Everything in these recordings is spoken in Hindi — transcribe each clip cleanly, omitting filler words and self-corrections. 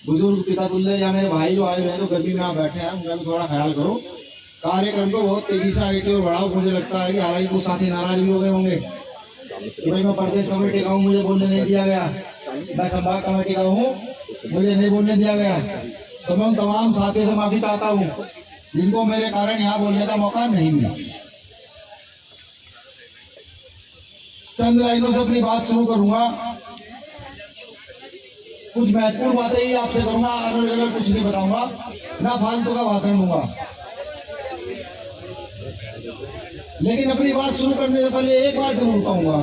बुजुर्ग पिता तुल्य या मेरे भाई जो आए हुए हैं तो गर्मी में आप बैठे हैं, उनका भी थोड़ा ख्याल करो। कार्यक्रम को बहुत तेजी से आगे की ओर बढ़ाओ। मुझे लगता है कि हालांकि कुछ साथी नाराज भी हो गए होंगे कि भाई मैं प्रदेश कमेटी का हूँ, मुझे बोलने नहीं दिया गया, मैं संभाग कमेटी का हूँ, मुझे नहीं बोलने दिया गया। तो मैं उन तमाम साथियों से माफी चाहता हूँ जिनको मेरे कारण यहाँ बोलने का मौका नहीं मिला। चंद लाइनों से अपनी बात शुरू करूंगा। कुछ महत्वपूर्ण बातें ही आपसे करूंगा, अगर कुछ नहीं बताऊंगा, ना फालतू का भाषण दूंगा। लेकिन अपनी बात शुरू करने से पहले एक बात जरूर कहूंगा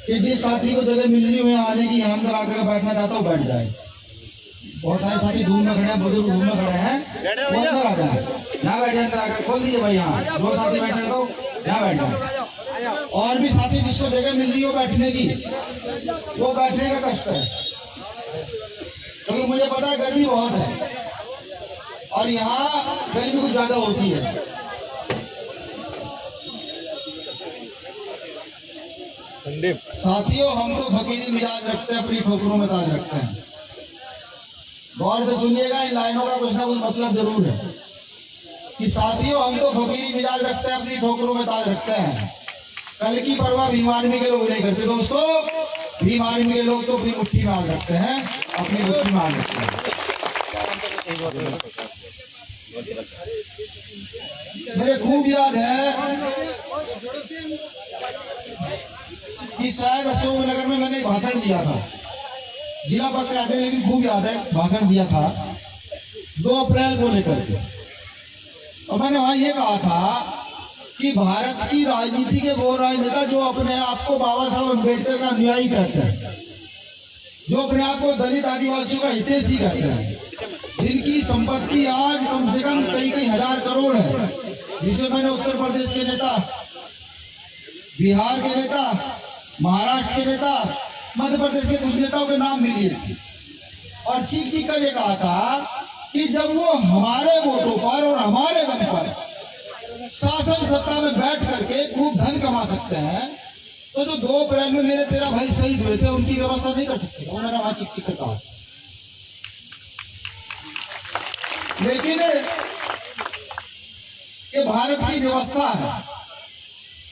कि जिस साथी को जगह मिल रही है आने की, यहाँ अंदर आकर बैठना चाहता हूँ बैठ जाए। बहुत सारे साथी धूम में खड़े हैं, बुजुर्ग धूम में खड़े हैं, वो अंदर आ जाए, ना बैठे अंदर आकर खोल दीजिए भाई। यहाँ दो साथी बैठे तो ना बैठ जाए। और भी साथी जिसको जगह मिल रही हो बैठने की, वो बैठने का कष्ट है, क्योंकि मुझे पता है गर्मी बहुत है और यहाँ गर्मी कुछ ज्यादा होती है। साथियों, हम तो फकीरी मिजाज रखते हैं, अपनी ठोकरों में ताज रखते हैं। गौर से सुनिएगा, इन लाइनों का कुछ ना कुछ मतलब जरूर है कि साथियों हम तो फकीरी मिजाज रखते हैं, अपनी ठोकरों में ताज रखते हैं। कल की परवाह भीम आर्मी के लोग नहीं करते दोस्तों। भीम आर्मी के लोग तो अपनी मुट्ठी में आग रखते हैं, अपनी मुट्ठी में आग रखते हैं। मेरे खूब याद है कि शायद अशोकनगर में मैंने भाषण दिया था, जिला पद पे आते, लेकिन खूब याद है भाषण दिया था 2 अप्रैल को लेकर के। और मैंने वहां ये कहा था कि भारत की राजनीति के वो राजनेता जो अपने आप को बाबा साहब अम्बेडकर का अनुयायी कहते हैं, जो अपने आप को दलित आदिवासियों का हितैषी कहते हैं, जिनकी संपत्ति आज कम से कम कई हजार करोड़ है, जिसे मैंने उत्तर प्रदेश के नेता, बिहार के नेता, महाराष्ट्र के नेता, मध्य प्रदेश के कुछ नेताओं के नाम भी लिए थे। और चीख चीख कर ये कहा था कि जब वो हमारे वोटों पर और हमारे दम पर शासन सत्ता में बैठ करके खूब धन कमा सकते हैं, तो जो 2 अप्रैल में मेरे 13 भाई शहीद हुए थे उनकी व्यवस्था नहीं कर सकते। वो मैंने वहां चीख चीख कर कहा। लेकिन ये भारत की व्यवस्था है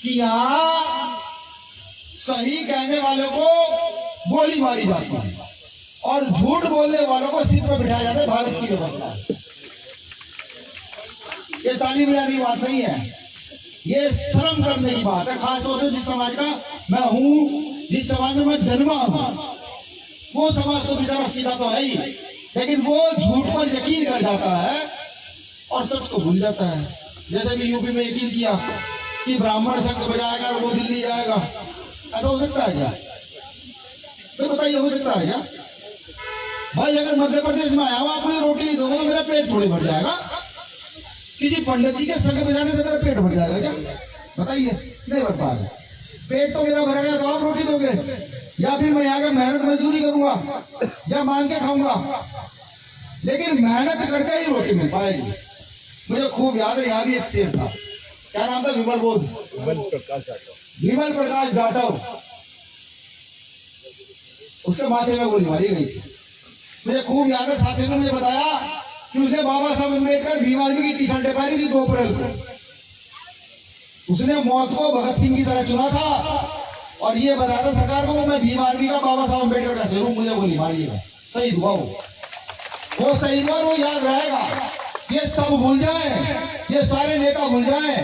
कि यहाँ सही कहने वालों को गोली मारी जाती है और झूठ बोलने वालों को सीट पर बिठाया जाता है। भारत की व्यवस्था है। ये ताली बजाने की बात नहीं है, ये शर्म करने की बात है। खासतौर से जिस समाज का मैं हूं, जिस समाज में मैं जन्मा हूं, वो समाज तो बेचारा सीधा तो है ही, लेकिन वो झूठ पर यकीन कर जाता है और सच को भूल जाता है। जैसे भी यूपी में यकीन किया कि ब्राह्मण शंख बजाएगा और वो दिल्ली जाएगा, ऐसा हो सकता है क्या? तो बताइए, हो सकता है क्या? भाई अगर मध्य प्रदेश में आया हूं, आप मुझे रोटी नहीं दोगे तो मेरा पेट थोड़ी भर जाएगा। किसी पंडित जी के शंख बजाने से मेरा पेट भर जाएगा क्या? बताइए, नहीं भर पाएगा। पेट तो मेरा भरेगा तो आप रोटी दोगे, या फिर मैं यहाँ का मेहनत मजदूरी करूंगा या मांग के खाऊंगा, लेकिन मेहनत करके ही रोटी मिल पाएगी। मुझे खूब याद है, यहाँ भी एक शेर था, क्या नाम था? विमल प्रकाश जाटव। उसके माथे में गोली मारी गई थी। मुझे खूब याद है, साथियों ने मुझे बताया कि उसने बाबा साहब अम्बेडकर भीम आर्मी की टी शर्टें पहनी थी 2 अप्रैल को। उसने मौत को भगत सिंह की तरह चुना था और ये बताया था सरकार को मैं भीम आर्मी का बाबा साहब अम्बेडकर का शेर हूं, मुझे गोली मारिएगा। शहीद हुआ वो शहीद हुआ, वो याद रहेगा। ये सब भूल जाए, ये सारे नेता भूल जाए,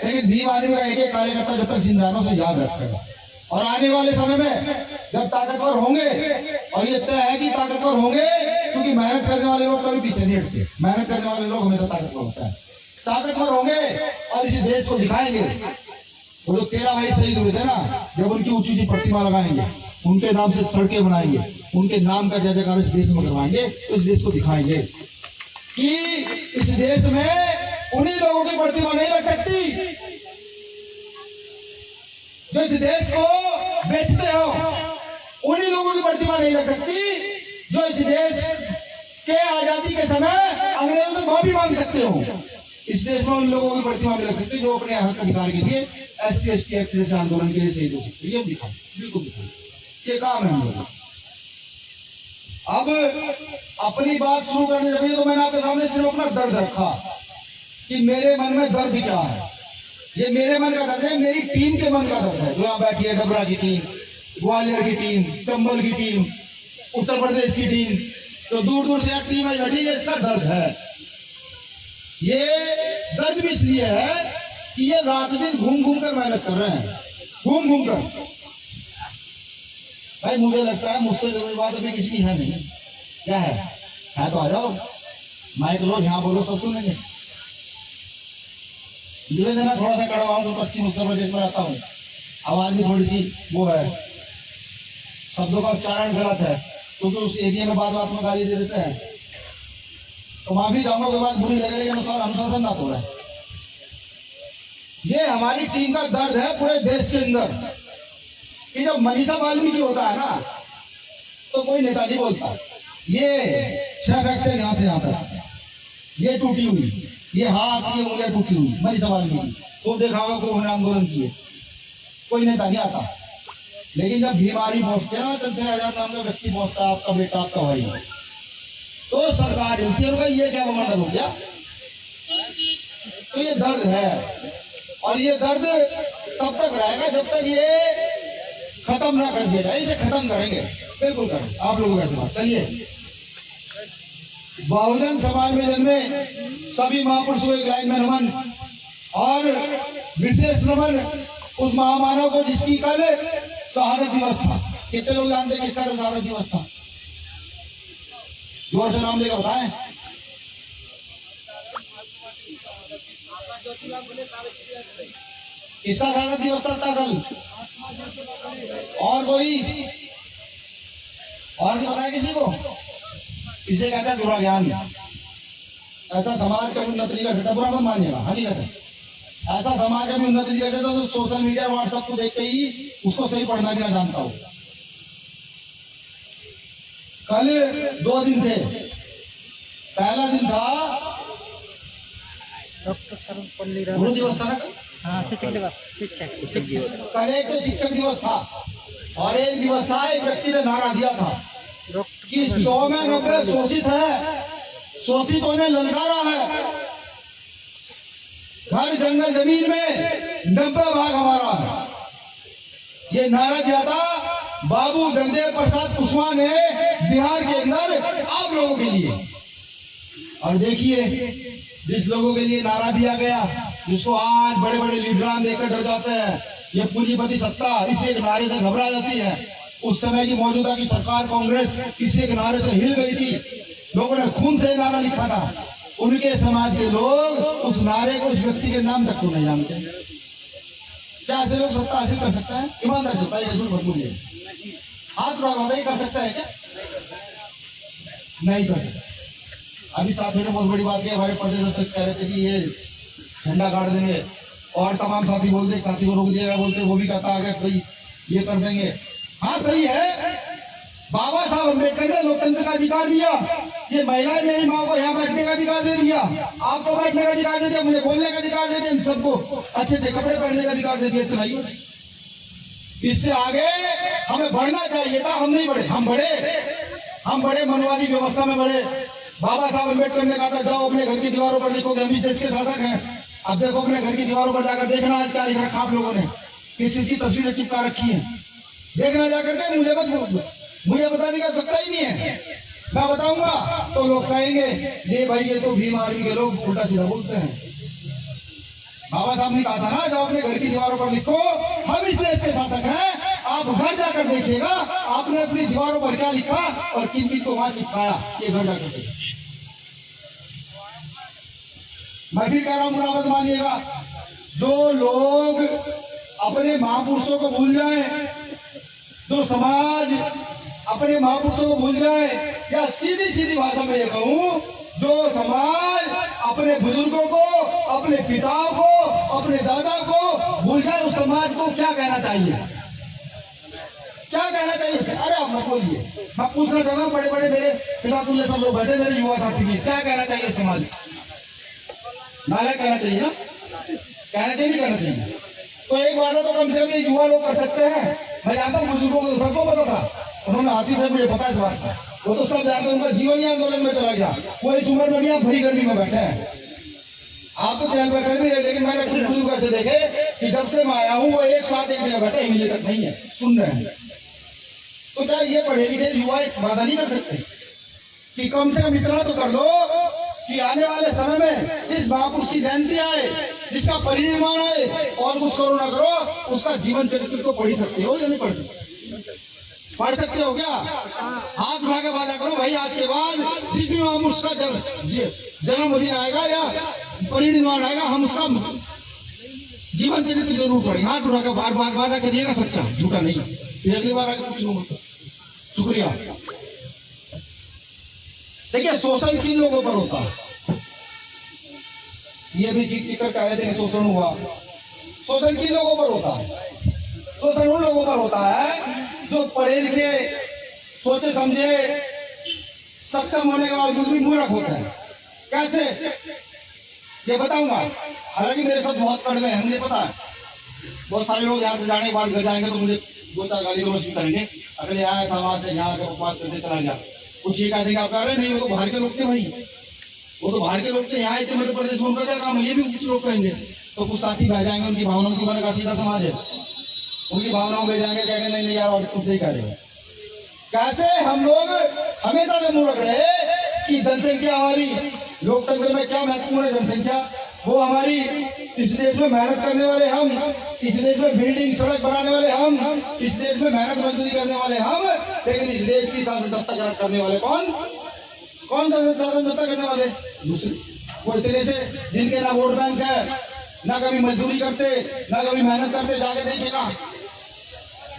लेकिन भीम आर्मी का एक एक कार्यकर्ता जब तक जिंदानों से याद रखेगा। और आने वाले समय में जब ताकतवर होंगे, और ये तय है कि ताकतवर होंगे, क्योंकि मेहनत करने वाले लोग कभी पीछे नहीं हटते, मेहनत करने वाले लोग हमेशा ताकतवर होता है। ताकतवर होंगे और इस देश को दिखाएंगे। वो जो 13 भाई शहीद हुए थे ना, जब उनकी ऊंची ऊंची प्रतिमा लगाएंगे, उनके नाम से सड़कें बनाएंगे, उनके नाम का जय जयकार इस देश में करवाएंगे, तो इस देश को दिखाएंगे कि इस देश में उन्हीं लोगों की प्रतिमा नहीं लग सकती जो इस देश को बेचते हो, उन्हीं लोगों की प्रतिमा नहीं लग सकती जो इस देश के आजादी के समय अंग्रेजों से माफी मांग सकते हो। इस देश में उन लोगों की प्रतिमा भी लग सकती है जो अपने हक अधिकार के लिए SC ST एक्ट जैसे आंदोलन के लिए शहीद हो सकते। ये दिखाओ, बिल्कुल दिखाओ, ये काम है हम लोग। अब अपनी बात शुरू करने से पहले तो मैंने आपके सामने सिर्फ अपना दर्द रखा कि मेरे मन में दर्द क्या है। ये मेरे मन का दर्द है, मेरी टीम के मन का दर्द है। जो यहाँ बैठी है, डबरा की टीम, ग्वालियर की टीम, चंबल की टीम, उत्तर प्रदेश की टीम, तो दूर दूर से यहाँ टीम आई बैठी है, इसका दर्द है। ये दर्द भी इसलिए है कि ये रात दिन घूम घूम कर मेहनत कर रहे हैं, घूम घूम कर। भाई मुझे लगता है मुझसे जरूरी बात अभी किसी की है नहीं। क्या है तो आ जाओ, माइक लो, जहां बोलो सब सुनेंगे। निवेदन है, थोड़ा सा कड़वा हूं, तो पश्चिम उत्तर प्रदेश में रहता हूँ, आवाज भी थोड़ी सी वो है, शब्दों का उच्चारण गलत है, क्योंकि उस एरिया में बात बात में गाली दे देते हैं, तो वहां भी जाऊंगा, कोई बात बुरी लगे, लेकिन अनुशासन ना तोड़े। ये हमारी टीम का दर्द है पूरे देश के अंदर कि जब मनीषा वाल्मीकि होता है ना, तो कोई नेता नहीं बोलता। ये 6 फ्रैक्चर यहां से यहां तक, ये टूटी हुई, ये हाथ, ये उंगलियां टूटी हुई, मनीषा वाल्मीकि खूब देखा होगा, खूब आंदोलन किए, कोई नेता नहीं आता। लेकिन जब बीमारी पहुंचते है ना, चंद्रशेखर आजाद नाम का व्यक्ति पहुंचता है, आपका बेटा, आपका भाई, तो सरकार हिलती है, ये क्या बमंडल हो गया। तो ये दर्द है, और ये दर्द तब तक रहेगा जब तक ये खत्म ना कर दिया जाए। इसे खत्म करेंगे, बिल्कुल करेंगे, आप लोगों का सवाल। चलिए, बहुजन समाज में जन्मे सभी महापुरुषों को एक लाइन में नमन, और विशेष नमन उस महामानव को जिसकी कल शहादत दिवस था। कितने लोग जानते हैं किसका कल शहादत दिवस था? जोर से नाम लेकर बताएं। इसका शहादत दिवस था कल। और कोई और भी बताया किसी को? इसे कहते हैं बुरा ज्ञान। ऐसा समाज का उन्नत नहीं कर सकता, बुरा मत मानिएगा, हकीकत है। ऐसा समाज का भी उन्नति नहीं कर सकता तो सोशल मीडिया, व्हाट्सएप को देख के ही उसको सही पढ़ना भी ना जानता हो। कल 2 दिन थे। पहला दिन था डॉक्टर सर्वपल्ली गुरु दिवस था ना, शिक्षक दिवस, शिक्षक दिवस। कल एक तो शिक्षक दिवस था, और एक दिवस था, एक व्यक्ति ने नारा दिया था कि 100 में 90 शोषित है, शोषितों ने ललकारा है, घर जंगल जमीन में 90 भाग हमारा है। ये नारा दिया था बाबू जगदेव प्रसाद कुशवाहा ने बिहार के अंदर आप लोगों के लिए। और देखिए, जिस लोगों के लिए नारा दिया गया, जिसको आज बड़े बड़े लीडरान देखकर डर जाते हैं, ये पूंजीपति सत्ता इस एक नारे से घबरा जाती है। उस समय की मौजूदा की सरकार कांग्रेस इस एक नारे से हिल गई थी। लोगों ने खून से नारा लिखा था। उनके समाज के लोग उस नारे को, उस व्यक्ति के नाम तक तो नहीं जानते। क्या ऐसे लोग सत्ता हासिल कर सकते हैं? ईमानदार सत्ता है, कैसे भरपूर है। हाथ बताइए, कर सकता है क्या? नहीं कर सकता। अभी साथियों ने बहुत बड़ी बात की, हमारे प्रदेश अध्यक्ष कह रहे थे कि ये झंडा गाड़ देंगे, और तमाम साथी बोलते, साथी को रोक दिया गया, बोलते वो भी कहता है भाई ये कर देंगे। हाँ सही है, बाबा साहब अम्बेडकर ने लोकतंत्र का अधिकार दिया। ये महिलाएं मेरी माँ को यहाँ बैठने का अधिकार दे दिया, आपको बैठने का अधिकार दे दिया, मुझे बोलने का अधिकार दे दिया, इन सबको अच्छे अच्छे कपड़े पहनने का अधिकार दे दिया। तो नहीं, इससे आगे हमें बढ़ना चाहिए था, हम नहीं बढ़े। हम बड़े मनवादी व्यवस्था में बढ़े। बाबा साहब अम्बेडकर ने कहा था जाओ अपने घर की दीवारों पर लिखो कि हम इस देश के शासक हैं। अब देखो अपने घर की दीवारों पर जाकर देखना आज क्या लिख रखा आप लोगों ने, किस चीज की तस्वीरें चिपका रखी है। देखना जाकर के, मुझे बता दिया सकता ही नहीं है। मैं बताऊंगा तो लोग कहेंगे ये भाई ये तो भीम आर्मी के लोग उल्टा सीधा बोलते हैं। बाबा साहब ने कहा था ना जाओ अपने घर की दीवारों पर लिखो हम इस देश के शासक हैं। आप घर जाकर देखिएगा आपने अपनी दीवारों पर क्या लिखा और किन किन को वहां चिपकाया, ये घर जाकर देखिए। मैं फिर कह रहा हूं, बुरा मत मानिएगा। जो लोग अपने महापुरुषों को भूल जाए, जो समाज अपने महापुरुषों को भूल जाए, या सीधी सीधी भाषा में ये कहूं, जो समाज अपने बुजुर्गों को, अपने पिताओं को, अपने दादा को भूल जाए, उस समाज को क्या कहना चाहिए? क्या कहना चाहिए? अरे आप मत बोलिए, मैं पूछना चाहता हूँ, बड़े बड़े मेरे पिता तुल्य सब लोग बैठे, मेरे युवा साथी भी, क्या कहना चाहिए समाज? नालायक कहना चाहिए ना? कहना चाहिए, नहीं कहना चाहिए? तो एक बात तो कम से कम युवा लोग कर सकते हैं। मैं जानता हूँ बुजुर्गों को सबको पता था, उन्होंने हाथी से मुझे पता इस बात का। वो तो सब जानते हैं, उनका जीवन ही आंदोलन में चला गया। वो इस उम्र में भी आप भरी गर्मी में बैठे हैं। आप तो जेल में गर्मी है, लेकिन मैंने कुछ बुजुर्ग ऐसे देखे कि जब से मैं आया हूँ वो एक साथ एक जगह बैठे, हिले तक नहीं है, सुन रहे हैं। तो क्या ये पढ़े लिखे युवा एक वादा नहीं कर सकते कि कम से कम इतना तो कर लो कि आने वाले समय में इस महापुरुष की जयंती आए, जिसका परिनिर्वाण आए, और कुछ करो ना करो, उसका जीवन चरित्र तो पढ़ ही सकते हो या नहीं पढ़ सकते? पढ़ सकते हो क्या? हाथ उठा के वादा करो भाई, आज के बाद जिस भी महापुरुष का जन्मदिन आएगा या परिनिर्वाण आएगा, हम उसका जीवन चरित्र जरूर पढ़ेंगे। हाथ उठा के बार बार वादा करिएगा, सच्चा झूठा नहीं। फिर अगली बार आगे पूछ लूंगा। शुक्रिया। देखिए, शोषण किन लोगों पर होता है? ये भी चीख कर कह रहे थे कि शोषण हुआ। शोषण किन लोगों पर होता है? शोषण उन लोगों पर होता है जो पढ़े लिखे, सोचे समझे, सक्षम होने के बावजूद भी मूर्ख होते हैं। कैसे? ये बताऊंगा। हालांकि मेरे साथ बहुत कड़वे हैं, मुझे पता है। बहुत सारे लोग यहाँ से जाने के बाद घर जाएंगे तो मुझे दो चार गाली गलौज भी करेंगे। अगर ये आया था वहां से यहाँ के उपवास करके चला गया, कुछ ये कह देंगे आप कह रहे नहीं, वो तो बाहर के लोग थे भाई, वो तो बाहर के लोग थे, यहाँ इतने मध्य प्रदेश में उनका क्या काम है? ये भी कुछ लोग कहेंगे। तो कुछ साथी बह जाएंगे, उनकी भावनाओं की, मैंने कहा सीधा समाज है, उनकी भावनाओं में जाएंगे, कहेंगे नहीं नहीं यार तुम सही कह रहे हो। कैसे हम लोग हमेशा से मूर्ख रहे कि जनसंख्या हमारी लोकतंत्र में क्या महत्वपूर्ण है? जनसंख्या वो हमारी, इस देश में मेहनत करने वाले हम, इस देश में बिल्डिंग सड़क बनाने वाले हम, इस देश में मेहनत मजदूरी करने वाले हम, लेकिन इस देश की शासनसत्ता करने वाले कौन? कौन शासनसत्ता करने वाले? दूसरे। वो इतने से जिनके ना वोट बैंक है, ना कभी मजदूरी करते, ना कभी मेहनत करते, जाके देखिएगा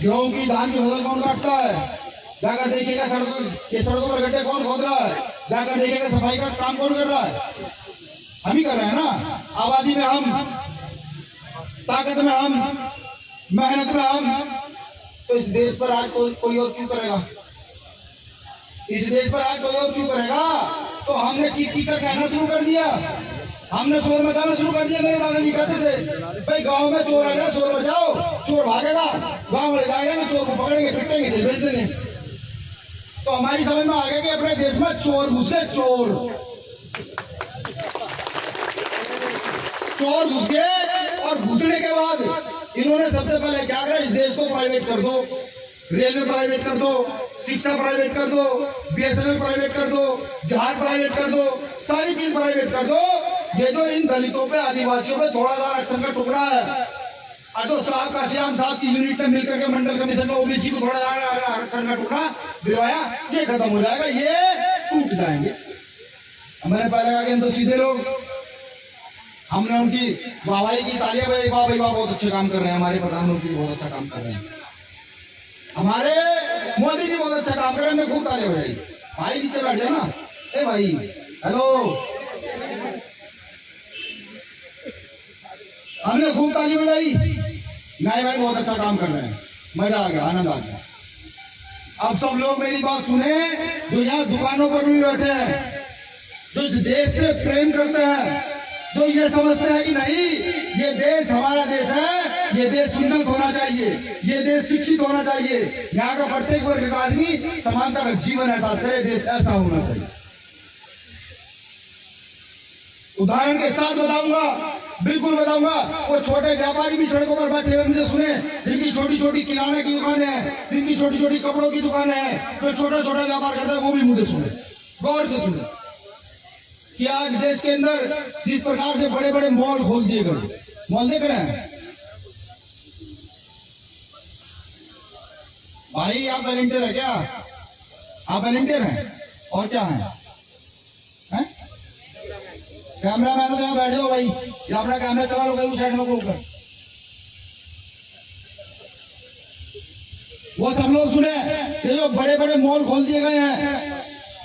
गेहूं की, धान की फसल कौन काटता है, जाकर देखिएगा सड़कों पर गड्ढे कौन खोद रहा है, जाकर देखिएगा सफाई का काम कौन कर रहा है? हम ही कर रहे हैं ना। आबादी में हम, ताकत में हम, मेहनत में हम। तो इस देश पर आज कोई और क्यों करेगा? इस देश पर आज कोई और क्यों करेगा? तो हमने चीख कर कहना शुरू कर दिया, हमने शोर मचाना शुरू कर दिया। मेरे दादाजी कहते थे भाई गांव में चोर आ जाए, शोर मचाओ, चोर भागेगा, गांव ले जाएगा, चोर को पकड़ेंगे, पिटेंगे, जेल भेज देंगे। तो हमारी समझ में आ गया कि अपने देश में चोर घुस गए, चोर घुस गए। और घुसने के बाद इन्होंने सबसे पहले क्या करा? इस देश को प्राइवेट कर दो, रेलवे प्राइवेट कर दो, शिक्षा प्राइवेट कर दो, बीएसएनएल प्राइवेट कर दो, जहाज प्राइवेट कर दो, सारी चीज प्राइवेट कर दो। ये जो इन दलितों पे, आदिवासियों पे थोड़ा सा आरक्षण का टुकड़ा है, अतो साहब काशीराम साहब की यूनिट में मिलकर के मंडल कमीशन में ओबीसी को थोड़ा आरक्षण का टुकड़ा दिलवाया, ये खत्म हो जाएगा, ये टूट जाएंगे। मैंने पहले कहा कि तो सीधे लोग, हमने उनकी वाहवाही की, तालियां बजाई, वाह भाई वाह बहुत अच्छे काम कर रहे हैं, हमारे प्रधानमंत्री बहुत अच्छा काम कर रहे हैं, हमारे मोदी जी बहुत अच्छा काम कर रहे हैं, हमने खूब तालियां बजाई। भाई नीचे बैठ जाए ना, ए भाई हेलो, हमने खूब ताली बजाई, नहीं भाई बहुत अच्छा काम कर रहे हैं, मजा आ गया, आनंद आ गया। अब सब लोग मेरी बात सुने, जो यहाँ दुकानों पर भी बैठे हैं, जो इस देश से प्रेम करते हैं, जो ये समझते हैं कि नहीं ये देश हमारा देश है, ये देश उन्नत होना चाहिए, ये देश शिक्षित होना चाहिए, यहाँ का प्रत्येक वर्ग का आदमी समानता का जीवन एहसास करे, देश ऐसा होना चाहिए। उदाहरण के साथ बताऊंगा, बिल्कुल बताऊंगा। वो छोटे व्यापारी भी सड़कों पर बैठे हुए मुझे सुने, जिनकी छोटी छोटी किराने की दुकानें हैं, जिनकी छोटी छोटी कपड़ों की दुकानें हैं, जो छोटा छोटा व्यापार करता है, वो भी मुझे सुने, गौर से सुने कि आज देश के अंदर जिस प्रकार से बड़े बड़े मॉल खोल दिए गए, मॉल देख रहे हैं भाई, आप वॉलंटियर है क्या? आप वॉलंटियर हैं और क्या है? कैमरा मैन तो यहाँ बैठ जाओ भाई, या अपना कैमरा चला लो, कहीं साइड में ऊपर। वो सब लोग सुने, ये जो बड़े बड़े मॉल खोल दिए गए हैं,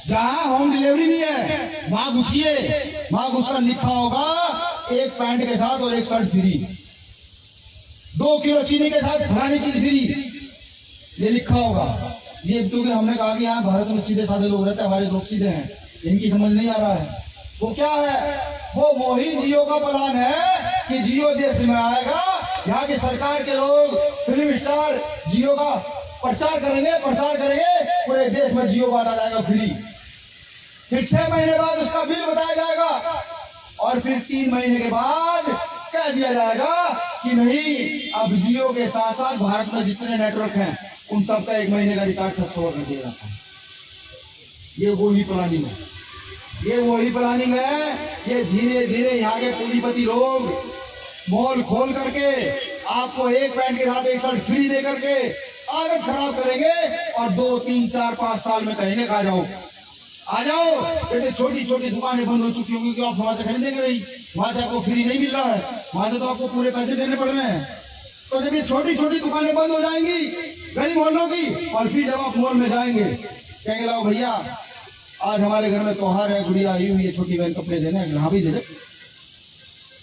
जहां होम डिलीवरी भी है, वहां घुसिए, वहां घुसकर लिखा होगा एक पैंट के साथ और एक शर्ट फ्री, 2 किलो चीनी के साथ फलानी चीज फ्री, ये लिखा होगा। ये क्योंकि हमने कहा कि यहाँ भारत में सीधे साधे लोग रहते हैं, हमारे लोग सीधे हैं, इनकी समझ नहीं आ रहा है। वो क्या है? वो वही जियो का प्लान है कि जियो देश में आएगा, यहाँ की सरकार के लोग, फिल्म स्टार जियो का प्रचार करेंगे, पूरे देश में जियो बांटा जाएगा फ्री। फिर 6 महीने बाद उसका बिल बताया जाएगा और फिर 3 महीने के बाद कह दिया जाएगा कि नहीं, अब जियो के साथ साथ भारत में जितने नेटवर्क हैं उन सबका 1 महीने का रिचार्ज 600 कर दिया जाता है। ये वही प्लानिंग है, ये धीरे धीरे यहाँ के पूंजीपति लोग मॉल खोल करके आपको एक पैंट के साथ एक शर्ट फ्री दे करके आदत खराब करेंगे और 2, 3, 4, 5 साल में कहेंगे आ जाओ। ये छोटी छोटी दुकानें बंद हो चुकी होंगी कि आप वहां से खरीदेंगे नहीं, वहां से आपको फ्री नहीं मिल रहा है, वहां से तो आपको पूरे पैसे देने पड़ रहे हैं। तो जब ये छोटी छोटी दुकानें बंद हो जाएंगी गली मोहल्लों की, और फिर जब आप मॉल में जाएंगे कहेंगे लाओ भैया आज हमारे घर में त्योहार है, गुड़िया आई हुई है, छोटी बहन कपड़े देने, यहाँ भी दे दे।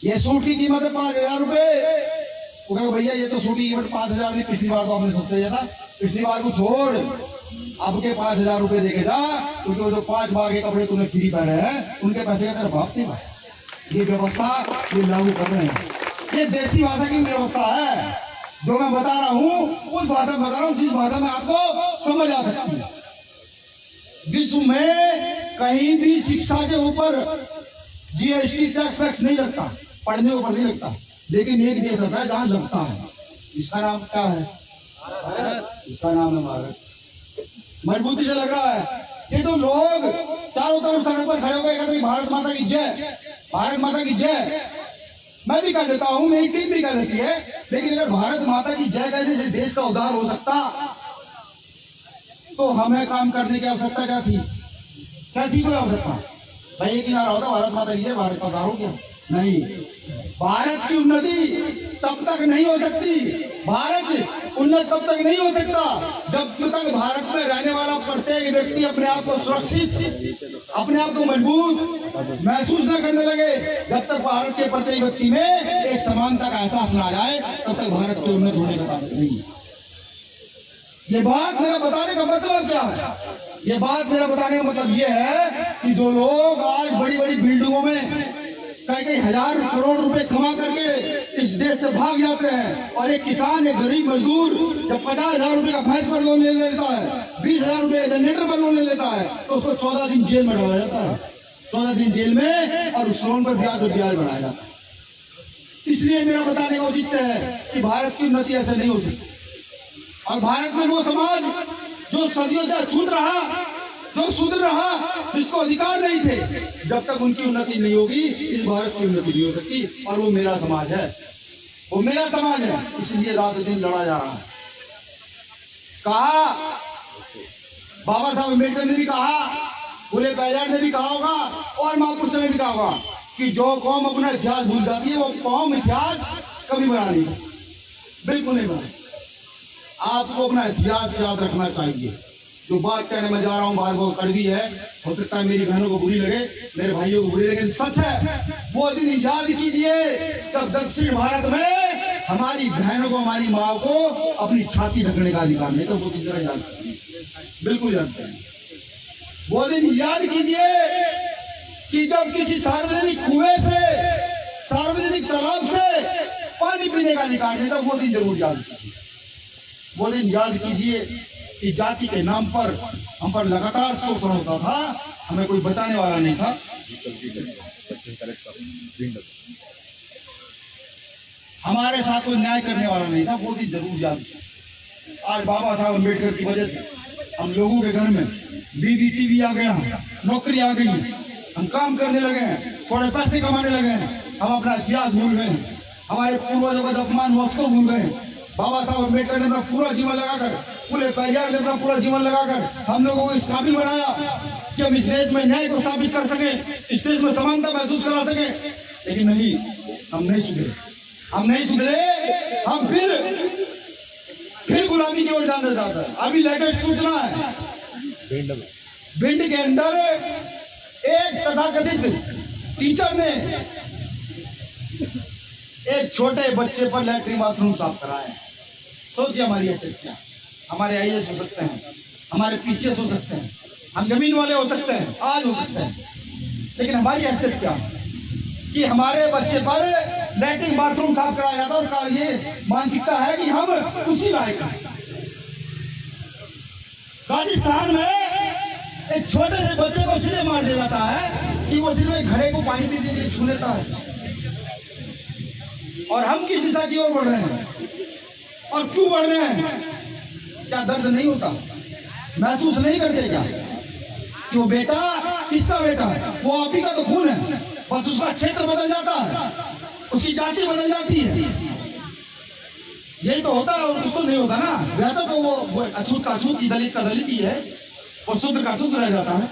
ये सूट की कीमत है 5,000 रुपए। वो कहेगा भैया ये तो सूट की कीमत 5,000 नहीं, पिछली बार तो आपने सस्ते दिया था, पिछली बार को छोड़, अब के 5,000 रुपए देके जा, क्योंकि जो 5 बार के कपड़े तूने फ्री पहने हैं उनके पैसे का तेरा बाप देगा। ये व्यवस्था ये लागू कर रहे हैं, ये देसी भाषा की व्यवस्था है। जो मैं बता रहा हूँ उस भाषा में बता रहा हूँ जिस भाषा में आपको समझ आ सकती है। विश्व में कहीं भी शिक्षा के ऊपर जीएसटी टैक्स नहीं लगता, पढ़ने के ऊपर नहीं लगता, लेकिन एक देश होता है जहां लगता है। इसका नाम क्या है? इसका नाम है भारत। मजबूती से लग रहा है। ये तो लोग चारों तरफ सड़क पर खड़े होकर कहते हैं भारत माता की जय, भारत माता की जय। मैं भी कह देता हूं, मेरी टीम भी कह देती है, लेकिन अगर भारत माता की जय कहने से देश का उद्धार हो सकता तो हमें काम करने की आवश्यकता क्या थी? कोई आवश्यकता? भाई एक ही नारा होता भारत माता की जय, भारत का उद्धार हो गया। नहीं, भारत की उन्नति तब तक नहीं हो सकती, भारत उन्नत तब तक नहीं हो सकता जब तक भारत में रहने वाला प्रत्येक व्यक्ति अपने आप को सुरक्षित, अपने आप को मजबूत महसूस न करने लगे। जब तक भारत के प्रत्येक व्यक्ति में एक समानता का एहसास न आ जाए तब तक भारत के उन्नत होने का कारण नहीं है। ये बात मेरा बताने का मतलब क्या है? ये बात मेरा बताने का मतलब ये है कि जो लोग आज बड़ी बड़ी बिल्डिंगों में कई हजार करोड़ रुपए कमा करके इस देश से भाग जाते हैं, और एक किसान, एक गरीब मजदूर जब 50,000 रुपए का भैंस पर लोन ले लेता है, 20,000 रुपए जनरेटर पर लोन ले लेता है, तो उसको 14 दिन जेल में डाला जाता है, 14 दिन जेल में, और उस लोन पर ब्याज बढ़ाया जाता है। इसलिए मेरा बताने का औचित्य है कि भारत की उन्नति ऐसे नहीं हो सकती। और भारत में वो समाज जो सदियों से अछूत रहा, जो शुद्र रहा, जिसको अधिकार नहीं थे, जब तक उनकी उन्नति नहीं होगी इस भारत की उन्नति नहीं हो सकती। और वो मेरा समाज है, वो मेरा समाज है, इसलिए रात दिन लड़ा जा रहा है। कहा बाबा साहब अम्बेडकर ने भी कहा, फुले पैजार ने भी कहा होगा, और महापुरुषों ने भी कहा होगा कि जो कौम अपना इतिहास भूल जाती है वो कौम इतिहास कभी बना नहीं सकती, बिल्कुल नहीं बना। आपको अपना इतिहास याद रखना चाहिए। जो बात कहने में जा रहा हूँ बात बहुत कड़वी है, हो सकता है मेरी बहनों को बुरी लगे, मेरे भाइयों को बुरी लगे, लेकिन सच है। वो दिन याद कीजिए जब दक्षिण भारत में हमारी बहनों को, हमारी माँ को अपनी छाती ढकने का अधिकार नहीं, तो वो दिन जरा याद कीजिए, बिल्कुल जानते हैं। वो दिन याद कीजिए कि जब किसी सार्वजनिक कुएं से, सार्वजनिक तालाब से पानी पीने का अधिकार नहीं था, वो दिन जरूर याद कीजिए। वो दिन याद कीजिए कि जाति के नाम पर हम पर लगातार शोषण होता था, हमें कोई बचाने वाला नहीं था। हमारे साथ कोई न्याय करने वाला नहीं था, वो दिन जरूर याद कीजिए। आज बाबा साहब अम्बेडकर की वजह से हम लोगों के घर में बीवी टीवी आ गया, नौकरी आ गई, हम काम करने लगे हैं, थोड़े पैसे कमाने लगे हैं, हम अपना इतिहास भूल गए, हमारे पूर्वजों का जो अपमान हुआ उसको भूल गए। बाबा साहब अम्बेडकर ने अपना पूरा जीवन लगाकर, फुले पैजार ने अपना पूरा जीवन लगाकर हम लोगों को इस काबिल बनाया कि हम इस देश में न्याय को स्थापित कर सके, इस देश में समानता महसूस करा सके। लेकिन नहीं, हम नहीं सुधरे, हम नहीं सुधरे, हम फिर गुलामी की ओर जाना चाहता है। अभी लेटेस्ट सूचना है, भिंड के अंदर एक तथाकथित टीचर ने एक छोटे बच्चे पर लैट्रिन बाथरूम साफ कराया। सोचिए हमारी हैसियत क्या, हमारे आईएएस हो सकते हैं, हमारे पीसीएस हो सकते हैं, हम जमीन वाले हो सकते हैं, आज हो सकते हैं, लेकिन हमारी हैसियत क्या कि हमारे बच्चे पर लैट्रिन बाथरूम साफ कराया जाता है, और ये मानसिकता है कि हम उसी लायक हैं। राजस्थान में एक छोटे से बच्चे को इसलिए मार दिया जाता है कि वो सिर्फ एक घड़े को पानी पीने के लिए छू लेता है। और हम किस दिशा की ओर बढ़ रहे हैं और क्यों बढ़ रहे हैं? क्या दर्द नहीं होता? महसूस नहीं करते क्या कि वो बेटा किसका बेटा है? वो आप ही का तो खून है, बस उसका क्षेत्र बदल जाता है, उसकी जाति बदल जाती है। यही तो होता है और कुछ तो नहीं होता ना। रहता तो वो अछूत का अछूत की, दलित का दलित ही है और शुद्ध का शुद्ध रह जाता है।